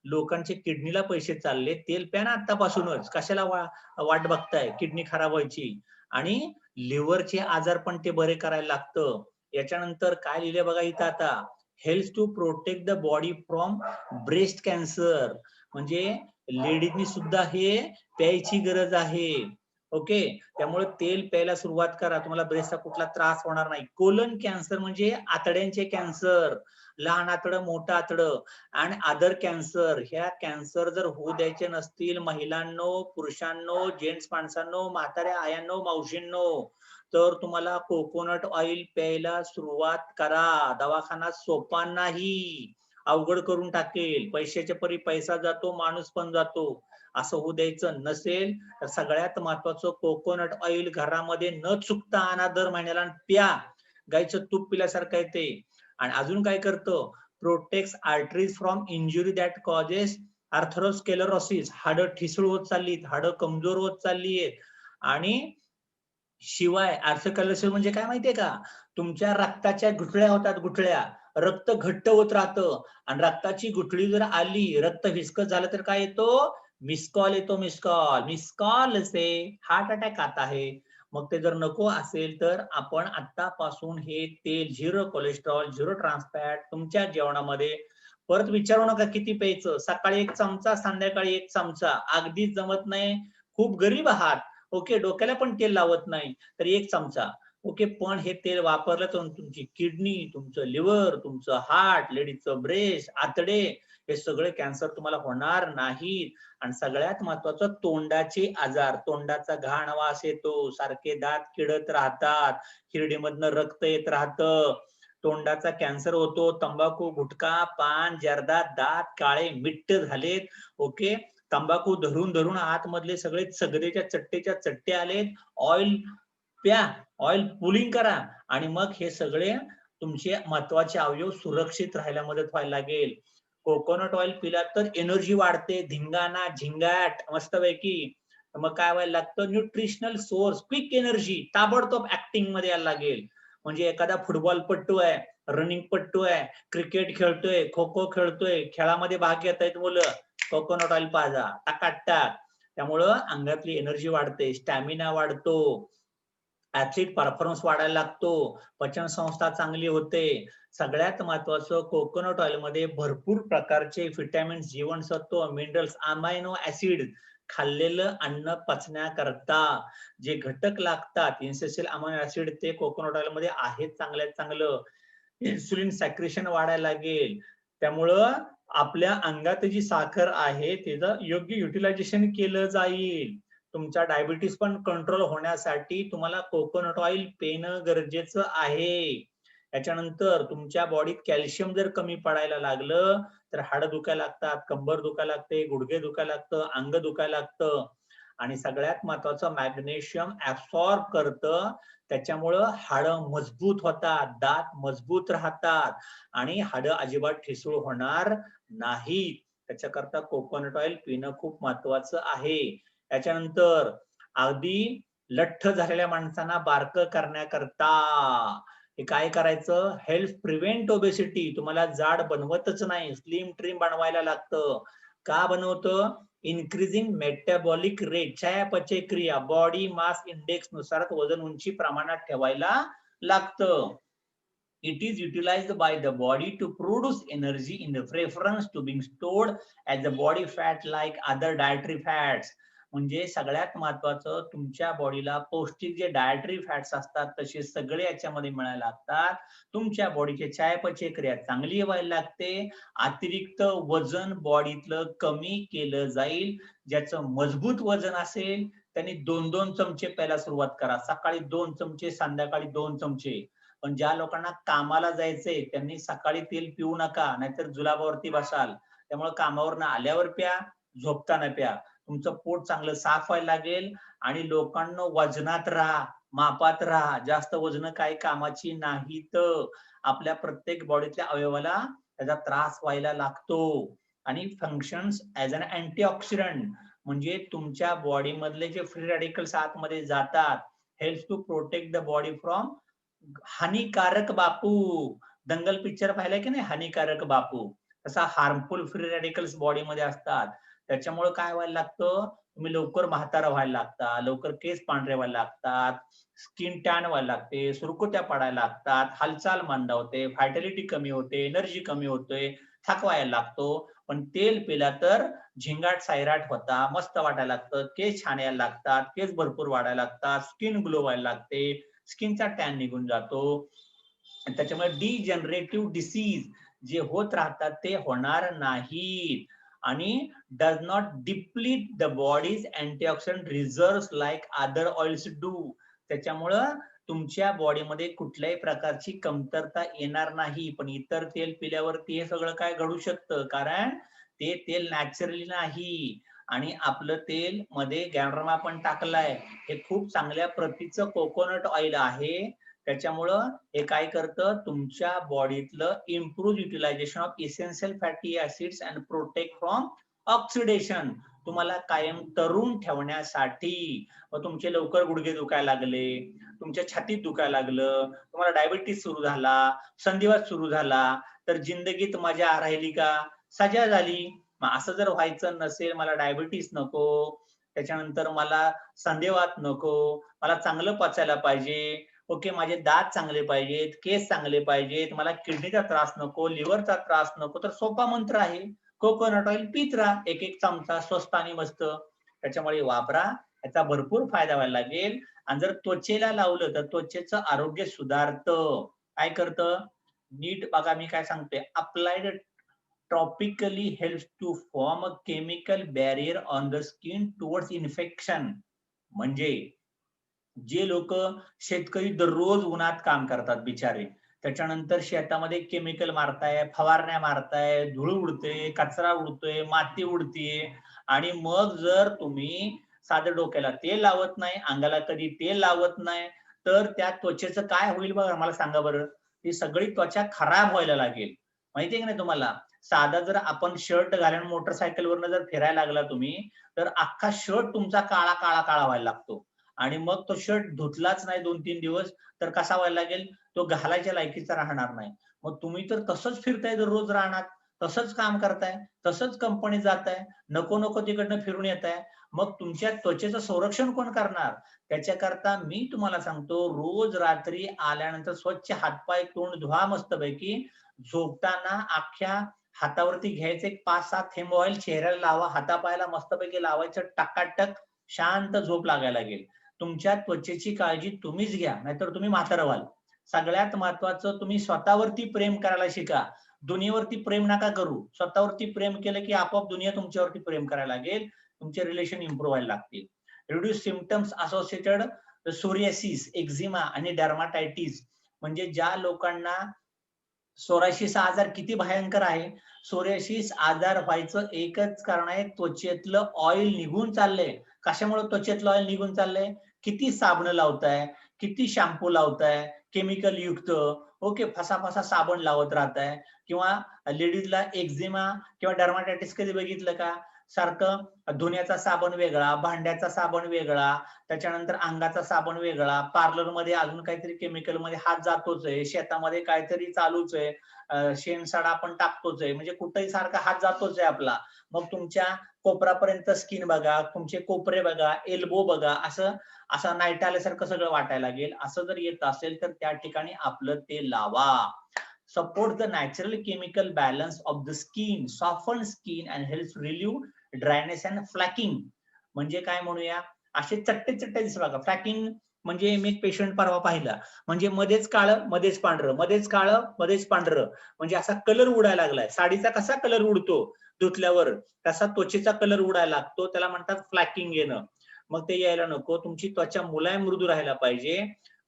लोकांचे किडनीला पैसे चालले, तेल प्या ना आतापासूनच, कशाला वाट बघताय किडनी खराब व्हायची. आणि लिव्हरचे आजार पण ते बरे करायला लागतं. याच्यानंतर काय लिहिले बघा इथं आता, help to protect the body from breast cancer, म्हणजे लेडीजनी सुद्धा हे प्यायची गरज आहे. ओके, त्यामुळे तेल प्यायला सुरुवात करा, तुम्हाला ब्रेस्टचा कुठला त्रास होणार नाही. कोलन कॅन्सर म्हणजे आतड्यांचे कॅन्सर, लहान आतडं, मोठं आतडं, आणि अदर कॅन्सर. ह्या कॅन्सर जर होऊ द्यायचे नसतील महिलांनो, पुरुषांनो, जेंट्स माणसांनो, म्हाताऱ्या आयांनो, मावशींनो, तर तुम्हाला कोकोनट ऑइल प्यायला सुरुवात करा. दवाखाना सोपा नाही, अवघड करून टाकेल. पैशाच्या परी पैसा जातो, माणूस पण जातो. असं होऊ द्यायचं नसेल तर सगळ्यात महत्वाचं कोकोनट ऑइल घरामध्ये न चुकता आणा, दर महिन्याला प्या. गाईचं तूप पिल्यासारखं येते. आणि अजून काय करतं? Protect arteries from injury that causes atherosclerosis. हाडं ठिसूळ होत चाललीत, हाडं कमजोर होत चालली आहेत. आणि शिवाय आर्थरोस्क्लेरोसिस म्हणजे काय माहितीये का? तुमच्या रक्ताच्या गुठळ्या होतात, गुठळ्या, रक्त घट्ट होत राहतं, आणि रक्ताची गुठळी जर आली, रक्त विस्कस झालं तर काय येतो? मिसकॉल येतो. मिसकॉल, मिसकॉल से हार्ट अटॅक आता है. मग ते जर नको असेल तर आपण आतापासून हे तेल, झिरो कोलेस्ट्रॉल, झिरो ट्रान्सफॅट तुमच्या जेवणामध्ये, परत विचारू नका किती प्यायचं. सकाळी 1 चमचा, संध्याकाळी 1 चमचा. अगदीच जमत नाही, खूप गरीब आहात, ओके, डोक्याला पण तेल लावत नाही, तर 1 चमचा. ओके, पण हे तेल वापरलं तर तुमची किडनी, तुमचं लिव्हर, तुमचं हार्ट, लेडीजचं ब्रेस्ट, आतडे, हे सगळे कॅन्सर तुम्हाला होणार नाहीत. आणि सगळ्यात महत्वाचं, तोंडाचे आजार, तोंडाचा घाण वास येतो, सारखे दात किडत राहतात, हिरडीमधनं रक्त येत राहतं, तोंडाचा कॅन्सर होतो. तंबाखू, गुटखा, पान, जर्दा, दात काळे मिट्ट झालेत. ओके, तंबाखू धरून धरून आतमधले सगळे सगळेच्या चट्टेच्या चट्टे आलेत. ऑइल प्या, ऑइल पुलिंग करा, आणि मग हे सगळे तुमचे महत्वाचे अवयव सुरक्षित राहायला मदत व्हायला लागेल. कोकोनट ऑइल पिला तर एनर्जी वाढते, धिंगाणा, झिंगाट मस्तपैकी. मग काय व्हायला लागतं? न्यूट्रिशनल सोर्स, क्विक एनर्जी, ताबडतोब ऍक्टिंग मध्ये यायला लागेल. म्हणजे एखादा फुटबॉलपट्टू आहे, रनिंग पट्टू आहे, क्रिकेट खेळतोय, खो खो खेळतोय, खेळामध्ये भाग घेत आहेत मुलं, कोकोनट ऑइल पाजा, टाकाटाक. त्यामुळं अंगातली एनर्जी वाढते, स्टॅमिना वाढतो. ऍथलीट परफॉर्मन्स वाढायला लागतो, पचन संस्था चांगली होते. सगळ्यात महत्वाचं कोकोनट ऑइल मध्ये भरपूर प्रकारचे विटॅमिन्स, जीवनसत्व, मिनरल्स, अमायनो ऍसिड खाल्लेलं अन्न पचण्याकरता जे घटक लागतात, इसेन्शियल अमायनो ऍसिड ते कोकोनट ऑइल मध्ये आहेत चांगल्यात चांगलं. इन्सुलिन सॅक्रेशन वाढायला लागेल. त्यामुळं आपल्या अंगात जी साखर आहे त्याचं योग्य युटिलायझेशन केलं जाईल. तुमचा डायबिटीस पण कंट्रोल होण्यासाठी तुम्हाला कोकोनट ऑइल पिणं गरजेचं आहे. त्याच्यानंतर तुमच्या बॉडीत कॅल्शियम जर कमी पडायला लागलं तर हाडं दुखायला लागतात, कंबर दुखायला लागते, गुडघे दुखायला लागतं, अंग दुखायला लागतं. आणि सगळ्यात महत्वाचं मॅग्नेशियम ऍब्सॉर्ब करतं. त्याच्यामुळं हाडं मजबूत होतात, दात मजबूत राहतात आणि हाडं अजिबात ठिसूळ होणार नाहीत. त्याच्याकरता कोकोनट ऑइल पिणं खूप महत्वाचं आहे. त्याच्यानंतर अगदी लठ्ठ झालेल्या माणसांना बारकं करण्याकरता हे काय करायचं, हेल्थ प्रिव्हेंट ओबेसिटी. तुम्हाला जाड बनवतच नाही, स्लिम ट्रिम बनवायला लागतं. का बनवतं? इन्क्रीजिंग मेटाबॉलिक रेट, चयापचय क्रिया, बॉडी मास इंडेक्स नुसार वजन उंची प्रमाणात ठेवायला लागतं. It is utilized by the body to produce energy in the preference to being stored as the body fat like other dietary fats. म्हणजे सगळ्यात महत्वाचं तुमच्या बॉडीला पौष्टिक जे डायटरी फॅट्स असतात तसे सगळे याच्यामध्ये मिळायला लागतात. तुमच्या बॉडीची चयापचय क्रिया चांगली व्हायला लागते. अतिरिक्त वजन बॉडीतलं कमी केलं जाईल. ज्याचं मजबूत वजन असेल त्यांनी 2-2 चमचे प्यायला सुरुवात करा. सकाळी 2 चमचे, संध्याकाळी 2 चमचे. पण ज्या लोकांना कामाला जायचंय त्यांनी सकाळी तेल पिऊ नका, नाहीतर जुलाबावरती बसाल. त्यामुळे कामावरनं आल्यावर प्या, झोपताना प्या. तुमचं पोट चांगलं साफ व्हायला लागेल आणि लोकांना वजनात राहा, मापात राहा. जास्त वजन काही कामाची नाहीत. आपल्या प्रत्येक बॉडीतल्या अवयवाला त्याचा त्रास व्हायला लागतो. आणि फंक्शन्स ऍज अन अँटीऑक्सिडंट, म्हणजे तुमच्या बॉडी मधले जे फ्री रॅडिकल्स आतमध्ये जातात, helps to protect the body from हानिकारक बापू. दंगल पिक्चर पाहिलाय की नाही, हानिकारक बापू. तसा हार्मफुल फ्री रॅडिकल्स बॉडीमध्ये असतात. त्याच्यामुळे काय व्हायला लागतं, तुम्ही लवकर म्हातारा व्हायला लागता, लवकर केस पांढरे व्हायला लागतात, स्किन टॅन व्हायला लागते, सुरकुत्या पडायला लागतात, हालचाल मंदावते, व्हायटॅलिटी कमी होते, एनर्जी कमी होते, थकवायला लागतो. पण तेल पिला तर झिंगाट सायराट होता, मस्त वाटायला लागतं, केस छान यायला लागतात, केस भरपूर वाढायला लागतात, स्किन ग्लो व्हायला लागते, स्किनचा टॅन निघून जातो. त्याच्यामुळे डिजनरेटिव्ह डिसीज जे होत राहतात ते होणार नाहीत. आणि does not deplete the bodies antioxidant reserve like other oils do. त्याच्यामुळं तुमच्या बॉडीमध्ये कुठल्याही प्रकारची कमतरता येणार नाही. पण इतर तेल पिल्यावरती हे सगळं काय घडू शकतं, कारण ते तेल नॅचरली नाही. आणि आपलं तेल मध्ये गॅनरमा पण टाकलाय. हे खूप चांगल्या प्रतीचं कोकोनट ऑइल आहे. त्याच्यामुळं हे काय करतं, तुमच्या बॉडीतलं improve utilization of essential fatty acids and protect from oxidation. तुम्हाला कायम तरुण ठेवण्यासाठी. मग तुमचे लवकर गुडघे दुखायला लागले, तुमच्या छातीत दुखायला लागलं, तुम्हाला डायबिटीस सुरू झाला, संधिवात सुरू झाला, तर जिंदगीत मजा राहिली का? सजा झाली. मग असं जर व्हायचं नसेल, मला डायबिटीस नको, त्याच्यानंतर मला संधिवात नको, मला चांगलं पचायला पाहिजे, ओके, माझे दात चांगले पाहिजेत, केस चांगले पाहिजेत, मला किडनीचा त्रास नको, लिव्हरचा त्रास नको, तर सोपा मंत्र आहे, कोकोनट ऑइल पीत राहा 1-1 चमचा स्वस्त आणि मस्त. त्याच्यामुळे वापरा, याचा भरपूर फायदा व्हायला लागेल. आणि जर त्वचेला लावलं तर त्वचेचं आरोग्य सुधारतं. काय करतं, नीट बघा मी काय सांगते, applied topically helps to form a chemical barrier on the skin towards infection. म्हणजे जे लोक शेतकरी दररोज उन्हात काम करतात बिचारे, त्याच्यानंतर शेतामध्ये केमिकल मारताय, फवारण्या मारताय, धूळ उडते, कचरा उडतोय, माती उडतीये, आणि मग जर तुम्ही साधं डोक्याला तेल लावत नाही, अंगाला कधी तेल लावत नाही, तर त्या त्वचेचं काय होईल बघा, मला सांगा बरं. ती सगळी त्वचा खराब व्हायला लागेल. माहितीये की नाही तुम्हाला? साधा जर आपण शर्ट घालून मोटरसायकलवरनं जर फिरायला लागला तुम्ही, तर अख्खा शर्ट तुमचा काळा काळा काळा व्हायला लागतो. आणि मग तो शर्ट धुतलाच नाही 2-3 दिवस तर कसा व्हायला लागेल, तो घालायच्या लायकीचा राहणार नाही. मग तुम्ही तर तसंच फिरताय दररोज रानात, तसंच काम करताय, तसंच कंपनीत जाताय, नको नको तिकडनं फिरून येताय. मग तुमच्या त्वचेचं संरक्षण कोण करणार? त्याच्याकरता मी तुम्हाला सांगतो, रोज रात्री आल्यानंतर स्वच्छ हातपाय तोंड धुवा मस्तपैकी. झोपताना अख्ख्या हातावरती घ्यायचं एक 5-6 थेंब ऑइल चेहऱ्याला लावा, हातापायाला मस्तपैकी लावायचं, टकाटक शांत झोप लागायला लागेल. तुमच्या त्वचेची काळजी तुम्हीच घ्या, नाहीतर तुम्ही म्हातारं व्हाल. सगळ्यात महत्वाचं, तुम्ही स्वतःवरती प्रेम करायला शिका. दुनियेवरती प्रेम नका करू. स्वतःवरती प्रेम केलं की आपोआप दुनिया तुमच्यावरती प्रेम करायला लागेल. तुमचे रिलेशन इम्प्रूव्ह व्हायला लागतील. Reduce symptoms associated psoriasis, eczema आणि डर्माटायटिस. म्हणजे ज्या लोकांना सोरायसिस आजार किती भयंकर आहे. सोरियासिस आजार व्हायचं एकच कारण आहे, त्वचेतलं ऑइल निघून चाललंय. कशामुळे त्वचेतलं ऑइल निघून चाललंय? किती साबण लावताय, किती शॅम्पू लावताय, केमिकल युक्त, ओके, फसा साबण लावत राहताय. किंवा लेडीजला एक्झिमा किंवा डर्माटायटिस कधी बघितलं का? सारखं धुण्याचा साबण वेगळा, भांड्याचा साबण वेगळा, त्याच्यानंतर अंगाचा साबण वेगळा, पार्लर मध्ये अजून काहीतरी केमिकल मध्ये हात जातोच आहे, शेतामध्ये काहीतरी चालूच आहे, शेणसाडा आपण टाकतोच आहे, म्हणजे कुठेही सारखा हात जातोच आहे आपला. मग तुमच्या कोपरापर्यंत स्किन बघा, तुमचे कोपरे बघा, एल्बो बघा, असं नाईट आल्यासारखं सगळं वाटायला लागेल. असं जर येत असेल तर त्या ठिकाणी आपलं ते लावा. Support the natural chemical balance of the skin, soften skin and helps relieve dryness and flaking. म्हणजे काय म्हणूया, असे चट्टे दिसत बघा. फ्लॅकिंग म्हणजे मी एक पेशंट परवा पाहिला, म्हणजे मध्येच काळं मध्येच पांढरं, मध्येच काळं मध्येच पांढरं, म्हणजे असा कलर उडायला लागलाय. साडीचा कसा कलर उडतो धुतल्यावर, तसा त्वचेचा कलर उडायला लागतो. त्याला म्हणतात फ्लॅकिंग येणं. मग ते यायला नको. तुमची त्वचा मुलायम मृदू राहायला पाहिजे.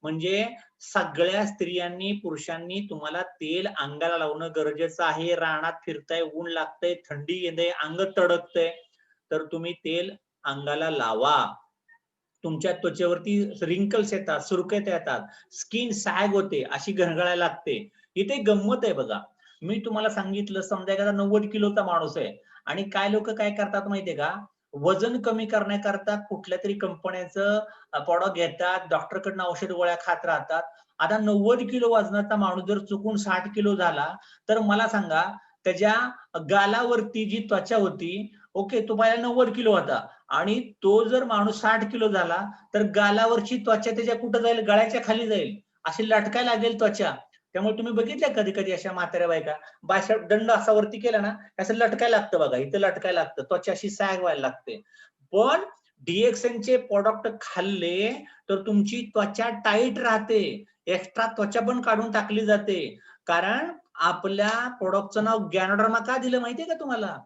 म्हणजे सगळ्या स्त्रियांनी पुरुषांनी तुम्हाला तेल अंगाला लावणं गरजेचं आहे. रानात फिरताय, ऊन लागतंय, थंडी येते, अंग तडकतंय, तर तुम्ही तेल अंगाला लावा. तुमच्या त्वचेवरती रिंकल्स येतात, सुरकुत्या येतात, स्किन सॅग होते, अशी घरघळायला लागते. इथे गंमत आहे बघा. मी तुम्हाला सांगितलं, समजा एखादा 90 किलोचा माणूस आहे आणि काय लोक काय करतात माहितीये का, वजन कमी करण्याकरता कुठल्या तरी कंपन्याचं प्रॉडक्ट घेतात, डॉक्टरकडनं औषध गोळ्या खात राहतात. आता 90 किलो वजनाचा माणूस जर चुकून 60 किलो झाला, तर मला सांगा, त्याच्या गालावरती जी त्वचा होती, ओके, तो पहिला 90 किलो होता, आणि तो जर माणूस 60 किलो झाला, तर गालावरची त्वचा त्याच्या कुठं जाईल? गळ्याच्या खाली जाईल, अशी लटकाय लागेल त्वचा. त्यामुळे तुम्ही बघितल्या कधी कधी अशा म्हाताऱ्या बायका, बायसेप दंड असा वरती केला ना, असं लटकाय लागतं बघा, इथं लटकाय लागतं, त्वचा अशी सॅग व्हायला लागते. पण डीएक्सएनचे प्रोडक्ट खाल्ले तर तुमची त्वचा टाईट राहते, एक्स्ट्रा त्वचा पण काढून टाकली जाते. कारण आपल्या प्रोडक्टचं नाव गॅनोडर्मा का दिलं माहितीये का तुम्हाला?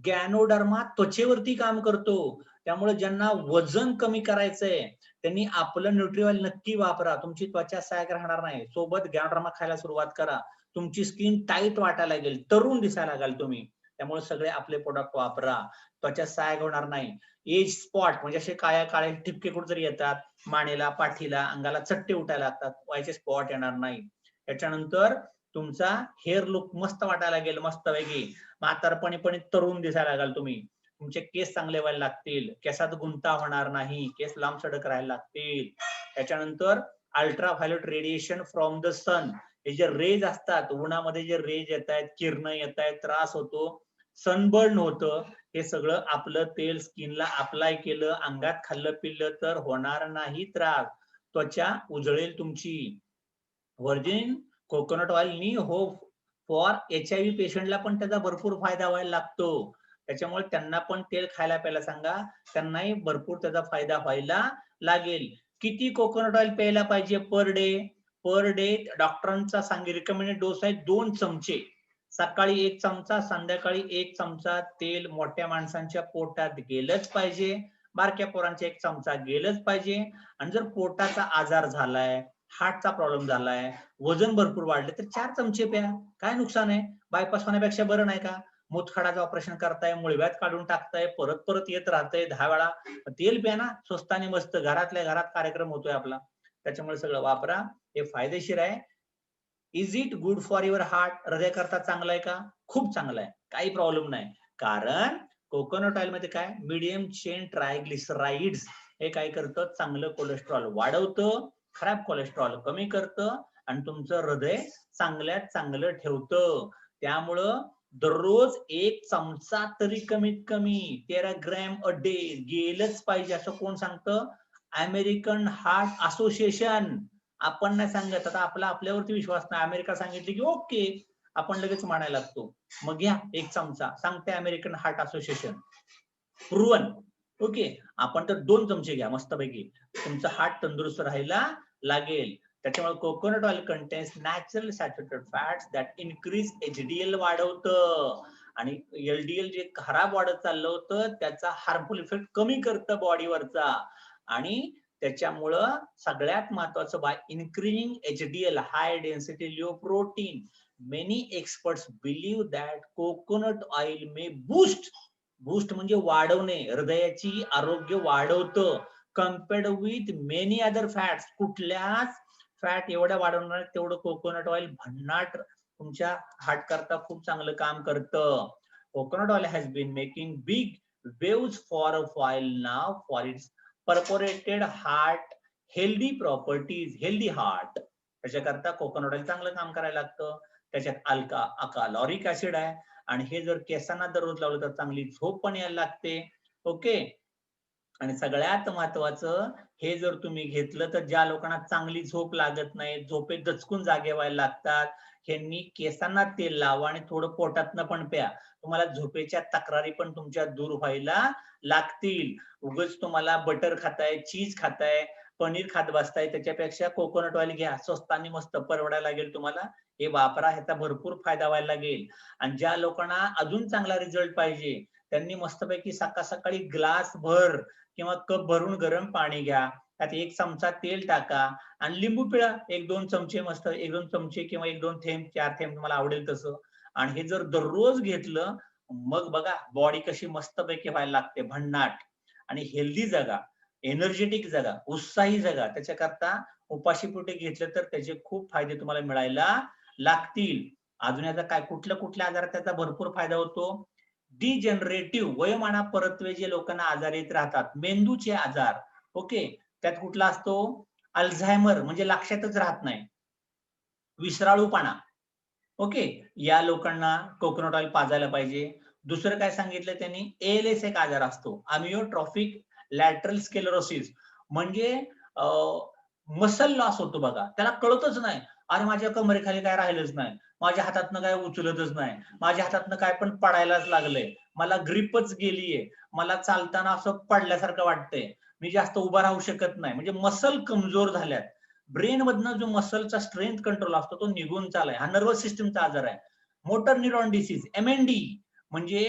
गॅनोडर्मा त्वचेवरती काम करतो. त्यामुळे ज्यांना वजन कमी करायचंय त्यांनी आपलं न्यूट्रिऑइल नक्की वापरा. तुमची त्वचा सॅग राहणार नाही. सोबत गॅनोडर्मा खायला सुरुवात करा. तुमची स्किन टाईट वाटायला लागेल, तरुण दिसायला लागाल तुम्ही. त्यामुळे सगळे आपले प्रोडक्ट वापरा, त्वचा सॅग होणार नाही. एज स्पॉट म्हणजे असे काळे ठिपके कुठेतरी येतात, मानेला, पाठीला, अंगाला चट्टे उठायला लागतात, व्हायचे स्पॉट येणार नाही. त्याच्यानंतर तुमचा हेअर लुक मस्त वाटायला लागेल, मस्त वेगळी. म्हातारपणी पण तरुण दिसायला लागाल तुम्ही. तुमचे केस चांगले व्हायला लागतील, केसात गुंता होणार नाही, केस लांब सडक राहायला लागतील. त्याच्यानंतर ultra violet radiation from the sun, हे जे रेज असतात, उन्हामध्ये जे रेज येत आहेत, किरण येत आहेत, त्रास होतो, सनबर्न होतं, हे सगळं आपलं तेल स्किनला अप्लाय केलं, अंगात खाल्लं पिल्लं तर होणार नाही त्रास. त्वचा उजळेल तुमची. व्हर्जिन कोकोनट ऑइलनी हो फॉर HIV पेशंटला पण त्याचा भरपूर फायदा व्हायला लागतो. त्याच्यामुळे त्यांना पण तेल खायला प्यायला सांगा, त्यांनाही भरपूर त्याचा फायदा व्हायला लागेल. किती कोकोनट ऑइल प्यायला पाहिजे पर डे? पर डे डॉक्टरांचा रिकमेंडेड डोस आहे 2 चमचे. सकाळी 1 चमचा, संध्याकाळी 1 चमचा तेल मोठ्या माणसांच्या पोटात गेलंच पाहिजे. बारक्या पोरांचा 1 चमचा गेलंच पाहिजे. आणि जर पोटाचा आजार झालाय, हार्टचा प्रॉब्लेम झालाय, वजन भरपूर वाढले, तर 4 चमचे प्या. काय नुकसान आहे? बायपास होण्यापेक्षा बरं नाही का? मूतखडाचं ऑपरेशन करताय, मुळव्याध काढून टाकताय, परत येत राहतंय 10 वेळा, तेल प्या ना, स्वस्त आणि मस्त. घरातल्या घरात कार्यक्रम होतोय आपला. त्याच्यामुळे सगळं वापरा, हे फायदेशीर आहे. Is it good for your heart? हृदय करता चांगलं आहे का? खूप चांगलं आहे, काही प्रॉब्लेम नाही. कारण कोकोनट ऑइल मध्ये काय, मीडियम चेन ट्रायग्लिसराइड्स, हे काय करतं, चांगलं कोलेस्ट्रॉल वाढवतं, खराब कोलेस्ट्रॉल कमी करतं, आणि तुमचं हृदय चांगल्यात चांगलं ठेवतं. त्यामुळं दररोज 1 चमचा तरी कमीत कमी 13 ग्रॅम अ डे गेलंच पाहिजे, असं कोण सांगतं? American heart association. आपण नाही सांगत. आता आपल्यावरती विश्वास नाही. अमेरिका सांगितली की ओके, आपण लगेच मानायला लागतो. मग घ्या 1 चमचा, सांगते American heart association. Proven. Okay. आपण तर 2 चमचे घ्या मस्तपैकी. तुमचं हार्ट तंदुरुस्त राहायला लागेल. त्याच्यामुळे coconut oil contains natural saturated fats that increase HDL वाढवतं आणि एलडीएल जे खराब वाढत चाललं होतं त्याचा हार्मफुल इफेक्ट कमी करतं बॉडीवरचा. आणि त्याच्यामुळं सगळ्यात महत्वाचं, by increasing HDL high density lipoprotein, many experts believe that coconut oil may boost म्हणजे वाढवणे, हृदयाची आरोग्य वाढवतं compared with many other fats. कुठल्याच फॅट एवढ्या वाढवणार तेवढं कोकोनट ऑइल भन्नाट तुमच्या हार्ट करता खूप चांगलं काम करतं. Coconut oil has been making big waves for a while now for its purported heart healthy properties. Healthy heart त्याच्याकरता कोकोनट ऑइल चांगलं काम करायला लागतं. त्याच्यात अकालॉरिक ऍसिड आहे आणि हे जर केसांना दररोज लावलं तर चांगली झोप पण यायला लागते. ओके. आणि सगळ्यात महत्वाचं, हे जर तुम्ही घेतलं तर ज्या लोकांना चांगली झोप लागत नाही, झोपेत दचकून जागे व्हायला लागतात, ह्यांनी केसांना तेल लावा आणि थोडं पोटातनं पण प्या. तुम्हाला झोपेच्या तक्रारी पण तुमच्या दूर व्हायला लागतील. उगाच तुम्हाला बटर खाताय, चीज खाताय, पनीर खात बसताय, त्याच्यापेक्षा कोकोनट ऑइल घ्या, स्वस्त आणि मस्त परवडायला लागेल तुम्हाला. हे वापरा, ह्याचा भरपूर फायदा व्हायला लागेल. आणि ज्या लोकांना अजून चांगला रिझल्ट पाहिजे त्यांनी मस्तपैकी सकाळी ग्लास भर किंवा कप भरून गरम पाणी घ्या, त्यात 1 चमचा तेल टाका आणि लिंबू पिळा. 1-2 चमचे मस्त, 1-2 चमचे किंवा 1-2 थेंब, 4 थेंब तुम्हाला आवडेल तसं. आणि हे जर दररोज घेतलं, मग बघा बॉडी कशी मस्तपैकी व्हायला लागते भन्नाट. आणि हेल्दी जगा, एनर्जेटिक जगा, उत्साही जगा. त्याच्याकरता उपाशीपोटी घेतलं तर त्याचे खूप फायदे तुम्हाला मिळायला लागतील. अजून याचा काय कुठल्या आजारात त्याचा भरपूर फायदा होतो. डिजनरेटिव्ह वयोमानापरत्वे जे लोकांना आजार येत राहतात, मेंदूचे आजार. ओके. त्यात कुठला असतो? अल्झायमर, म्हणजे लक्षातच राहत नाही, विसराळूपणा. ओके. या लोकांना कोकोनट ऑइल पाजायला पाहिजे. दुसरं काय सांगितलं त्यांनी? एएलएस एक आजार असतो, अमियोट्रॉफिक लॅटरल स्क्लेरोसिस. म्हणजे मसल लॉस होतो बघा. त्याला कळतच नाही, अरे माझ्या कमरेखाली काय राहिलंच नाही, माझ्या हातातनं काय उचलतच नाही, माझ्या हातातनं काय पण पडायलाच लागलंय, मला ग्रिपच गेलीये, मला चालताना असं पडल्यासारखं वाटतंय, मी जास्त उभा राहू शकत नाही. म्हणजे मसल कमजोर झाल्यात. ब्रेन मधनं जो मसलचा स्ट्रेंथ कंट्रोल असतो तो निघून चालाय. हा नर्वस सिस्टमचा आजार आहे. Motor neuron disease, MND. म्हणजे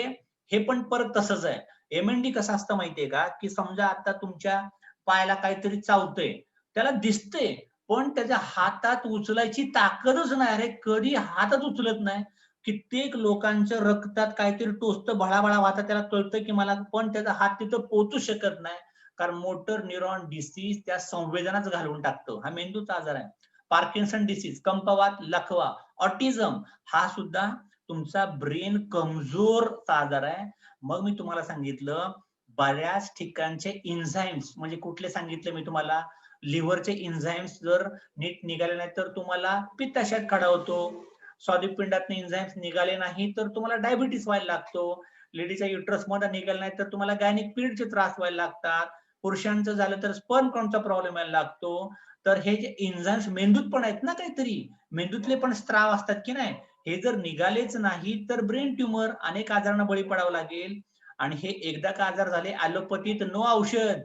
हे पण परत तसंच आहे. एमएनडी कसं असतं माहितीये का? की समजा आता तुमच्या पायाला काहीतरी चावतंय, त्याला दिसतंय पण त्याच्या हातात उचलायची ताकदच नाही. अरे कधी हातच उचलत नाही. कित्येक लोकांच्या रक्तात काहीतरी टोचतं, भळाभळा वाहतं, त्याला कळतं की मला, पण त्याचा हात तिथं पोहोचू शकत नाही. कारण मोटर न्यूरॉन डिसीज त्या संवेदनाच घालवून टाकतो. हा मेंदूचा आजार आहे. पार्किन्सन डिसीज, कंपवात, लकवा, ऑटिझम, हा सुद्धा तुमचा ब्रेन कमजोरचा आजार आहे. मग मी तुम्हाला सांगितलं बऱ्याच ठिकाणचे एन्झाइम्स, म्हणजे कुठले सांगितले मी तुम्हाला? लिव्हरचे एन्झाइम्स जर नीट निघाले नाही तर तुम्हाला पित्ताशयात खडा होतो. स्वादुपिंडातून एन्झाइम्स निघाले नाही तर तुम्हाला डायबिटीस व्हायला लागतो. लेडीच्या युट्रस मध्ये निघाले नाही तर तुम्हाला गायनिक पिरियडचे त्रास व्हायला लागतात. पुरुषांचं झालं तर स्पर्म काउंटचा प्रॉब्लेम यायला लागतो. तर हे जे एन्झाइम्स मेंदूत पण आहेत ना, काहीतरी मेंदूतले पण स्त्राव असतात की नाही, हे जर निघालेच नाही तर ब्रेन ट्यूमर, अनेक आजारांना बळी पडावं लागेल. आणि हे एकदा का आजार झाले, ॲलोपॅथीत नो औषध,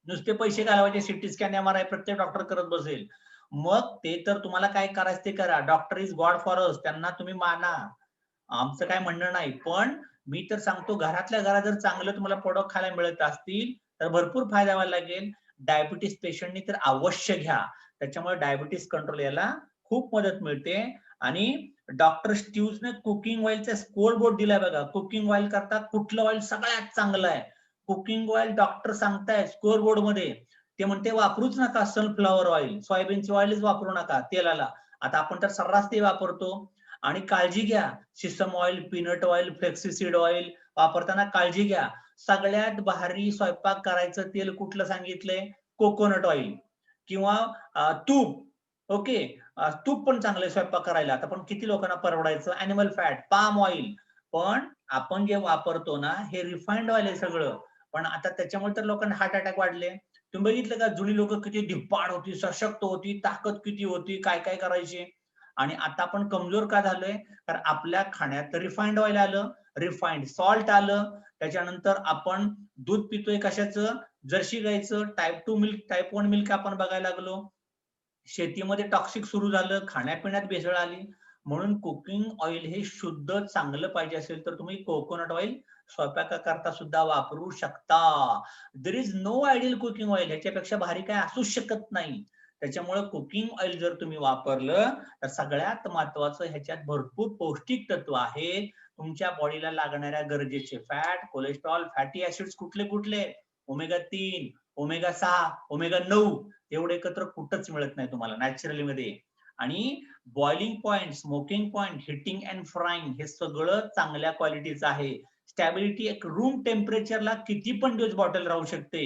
नुसते पैसे घालवायचे, सिटी स्कॅन, एमआरआय प्रत्येक डॉक्टर करत बसेल. मग ते तर तुम्हाला काय करायचं ते करा. Doctor is God for us, त्यांना तुम्ही माना, आमचं काय म्हणणं नाही. पण मी तर सांगतो घरातल्या घरात जर चांगलं तुम्हाला प्रोडक्ट खायला मिळत असतील तर भरपूर फायदा व्हायला लागेल. डायबिटीस पेशंटनी तर अवश्य घ्या. त्याच्यामुळे डायबिटीस कंट्रोल यायला खूप मदत मिळते. आणि डॉक्टर स्टीव्हने कुकिंग ऑइलचा स्कोर बोर्ड दिलाय बघा. कुकिंग ऑइल करता कुठलं ऑइल सगळ्यात चांगलं आहे, कुकिंग ऑइल डॉक्टर सांगताय स्कोर बोर्ड मध्ये. ते म्हणते वापरूच नका सनफ्लॉवर ऑइल, सोयाबीनचे ऑइलच वापरू नका तेलाला. आता आपण तर सर्रास ते वापरतो. आणि काळजी घ्या, sesame oil, peanut oil, flaxseed oil वापरताना काळजी घ्या. सगळ्यात भारी स्वयंपाक करायचं तेल कुठलं सांगितलंय? कोकोनट ऑइल किंवा तूप. ओके. तूप पण चांगलं स्वयंपाक करायला. आता पण किती लोकांना परवडायचं ॲनिमल फॅट, पाम ऑइल. पण आपण जे वापरतो ना हे रिफाइंड ऑइल आहे सगळं. पण आता त्याच्यामुळे तर लोकांना हार्ट अटॅक वाढले. तुम्ही बघितलं का जुनी लोक किती धिप्पाड होती, सशक्त होती, ताकद किती होती, काय काय करायचे. आणि आता आपण कमजोर का झालोय? तर आपल्या खाण्यात रिफाइंड ऑइल आलं, रिफाइंड सॉल्ट आलं. त्याच्यानंतर आपण दूध पितोय कशाचं? जर्सी गाईचं. टाइप 2 मिल्क, टाइप 1 मिल्क आपण बघायला लागलो. शेतीमध्ये टॉक्सिक सुरू झालं, खाण्यापिण्यात भेसळ आली. म्हणून कुकिंग ऑइल हे शुद्ध चांगलं पाहिजे असेल तर तुम्ही कोकोनट ऑइल स्वयंपाकाकरता सुद्धा वापरू शकता. There is no ideal cooking oil. ह्याच्यापेक्षा भारी काय असूच शकत नाही. त्याच्यामुळे कुकिंग ऑइल जर तुम्ही वापरलं तर सगळ्यात महत्वाचं ह्याच्यात भरपूर पौष्टिक तत्व आहे. तुमच्या बॉडीला लागणाऱ्या गरजेचे फॅट, कोलेस्ट्रॉल, फॅटी ऍसिड्स कुठले कुठले? ओमेगा 3, ओमेगा 6, ओमेगा 9 एवढे एकत्र कुठंच मिळत नाही तुम्हाला नॅचरली मध्ये. आणि boiling point, smoking point, heating and frying हे सगळं चांगल्या क्वालिटीचं आहे. स्टॅबिलिटी एक रूम टेम्परेचरला किती पण दिवस बॉटल राहू शकते,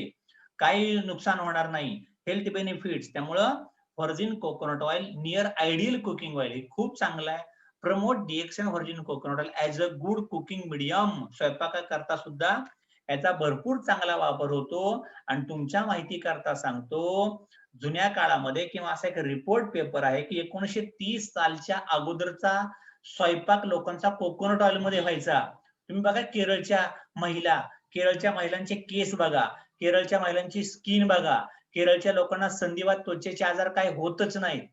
काही नुकसान होणार नाही. हेल्थ बेनिफिट्स, त्यामुळं virgin coconut oil near ideal cooking oil हे खूप चांगलं आहे. Promote DXN virgin coconut oil as a good cooking medium. स्वयंपाकाकरता सुद्धा याचा भरपूर चांगला वापर होतो. आणि तुमच्या माहिती करता सांगतो, जुन्या काळामध्ये किंवा असा एक रिपोर्ट पेपर आहे की 1930 सालच्या अगोदरचा स्वयंपाक लोकांचा कोकोनट ऑइल मध्ये व्हायचा. तुम्ही बघा केरळच्या महिलांचे केस बघा, केरळच्या महिलांची स्किन बघा, केरळच्या लोकांना संधिवात, त्वचेचे आजार काय होतच नाहीत.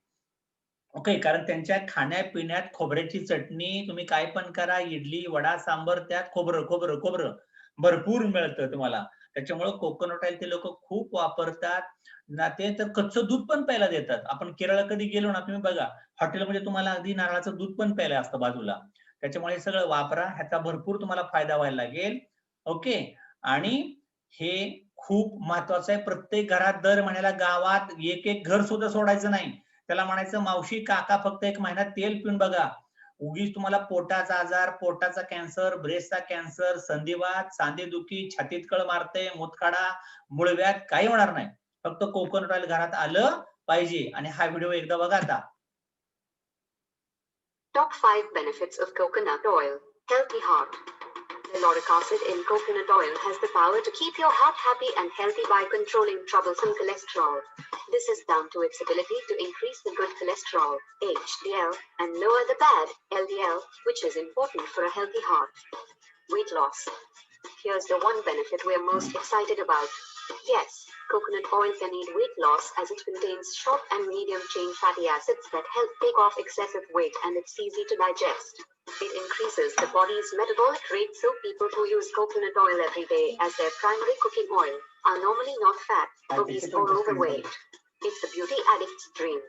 ओके, कारण त्यांच्या खाण्यापिण्यात खोबऱ्याची चटणी, तुम्ही काय पण करा, इडली, वडा, सांबर, त्यात खोबरं खोबरं खोबरं भरपूर मिळतं तुम्हाला. त्याच्यामुळे कोकोनट ऑइल ते लोक खूप वापरतात ना. ते तर कच्चं दूध पण प्यायला देतात. आपण केरळला कधी गेलो ना, तुम्ही बघा हॉटेलमध्ये तुम्हाला अगदी नारळाचं दूध पण प्यायला असतं बाजूला. त्याच्यामुळे हे सगळं वापरा, ह्याचा भरपूर तुम्हाला फायदा व्हायला लागेल. ओके. आणि हे खूप महत्वाचं आहे. प्रत्येक घरात दर महिन्याला गावात एक एक घर सुद्धा सोडायचं नाही. त्याला म्हणायचं मावशी काका फक्त 1 महिना तेल पिऊन बघा. उगीच तुम्हाला पोटाचा आजार, पोटाचा कॅन्सर, ब्रेस्टचा कॅन्सर, संधिवात, सांधेदुखी, छातीत कळ मारते, मूतखडा, मूळव्याध काही होणार नाही. फक्त कोकोनट ऑइल घरात आलं पाहिजे. आणि हा व्हिडिओ एकदा बघा आता. Top 5 benefits of coconut oil. Healthy heart. Lauric acid in coconut oil has the power to keep your heart happy and healthy by controlling troublesome cholesterol. This is down to its ability to increase the good cholesterol, HDL, and lower the bad, LDL, which is important for a healthy heart. Weight loss. Here's the one benefit we're most excited about. Yes, coconut oil can aid weight loss as it contains short and medium chain fatty acids that help take off excessive weight, and it's easy to digest. It increases the body's metabolic rate, so people who use coconut oil every day as their primary cooking oil are normally not fat, obese, or overweight. It's the beauty addict's dream.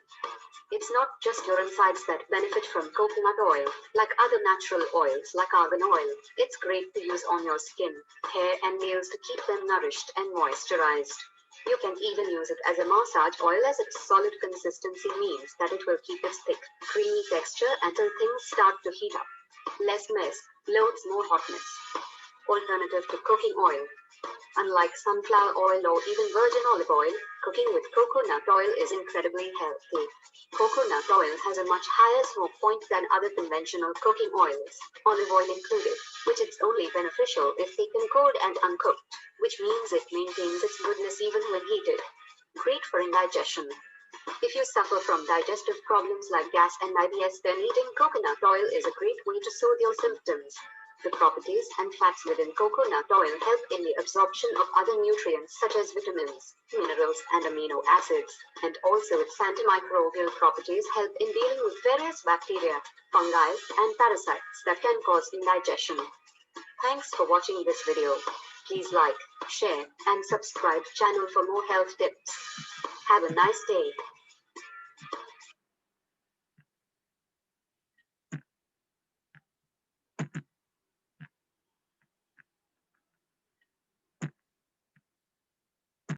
It's not just your insides that benefit from coconut oil. Like other natural oils like argan oil, it's great to use on your skin, hair, and nails to keep them nourished and moisturized. You can even use it as a massage oil, as its solid consistency means that it will keep its thick, creamy texture until things start to heat up. Less mess, loads more hotness. Alternative to cooking oil. Unlike sunflower oil or even virgin olive oil, cooking with coconut oil is incredibly healthy. Coconut oil has a much higher smoke point than other conventional cooking oils, olive oil included, which is only beneficial if taken cold and uncooked, which means it maintains its goodness even when heated. Great for indigestion. If you suffer from digestive problems like gas and IBS, then eating coconut oil is a great way to soothe your symptoms. The properties and fats within coconut oil help in the absorption of other nutrients such as vitamins, minerals, and amino acids, and also its antimicrobial properties help in dealing with various bacteria, fungi, and parasites that can cause indigestion. Thanks for watching this video. Please like, share, and subscribe channel for more health tips. Have a nice day.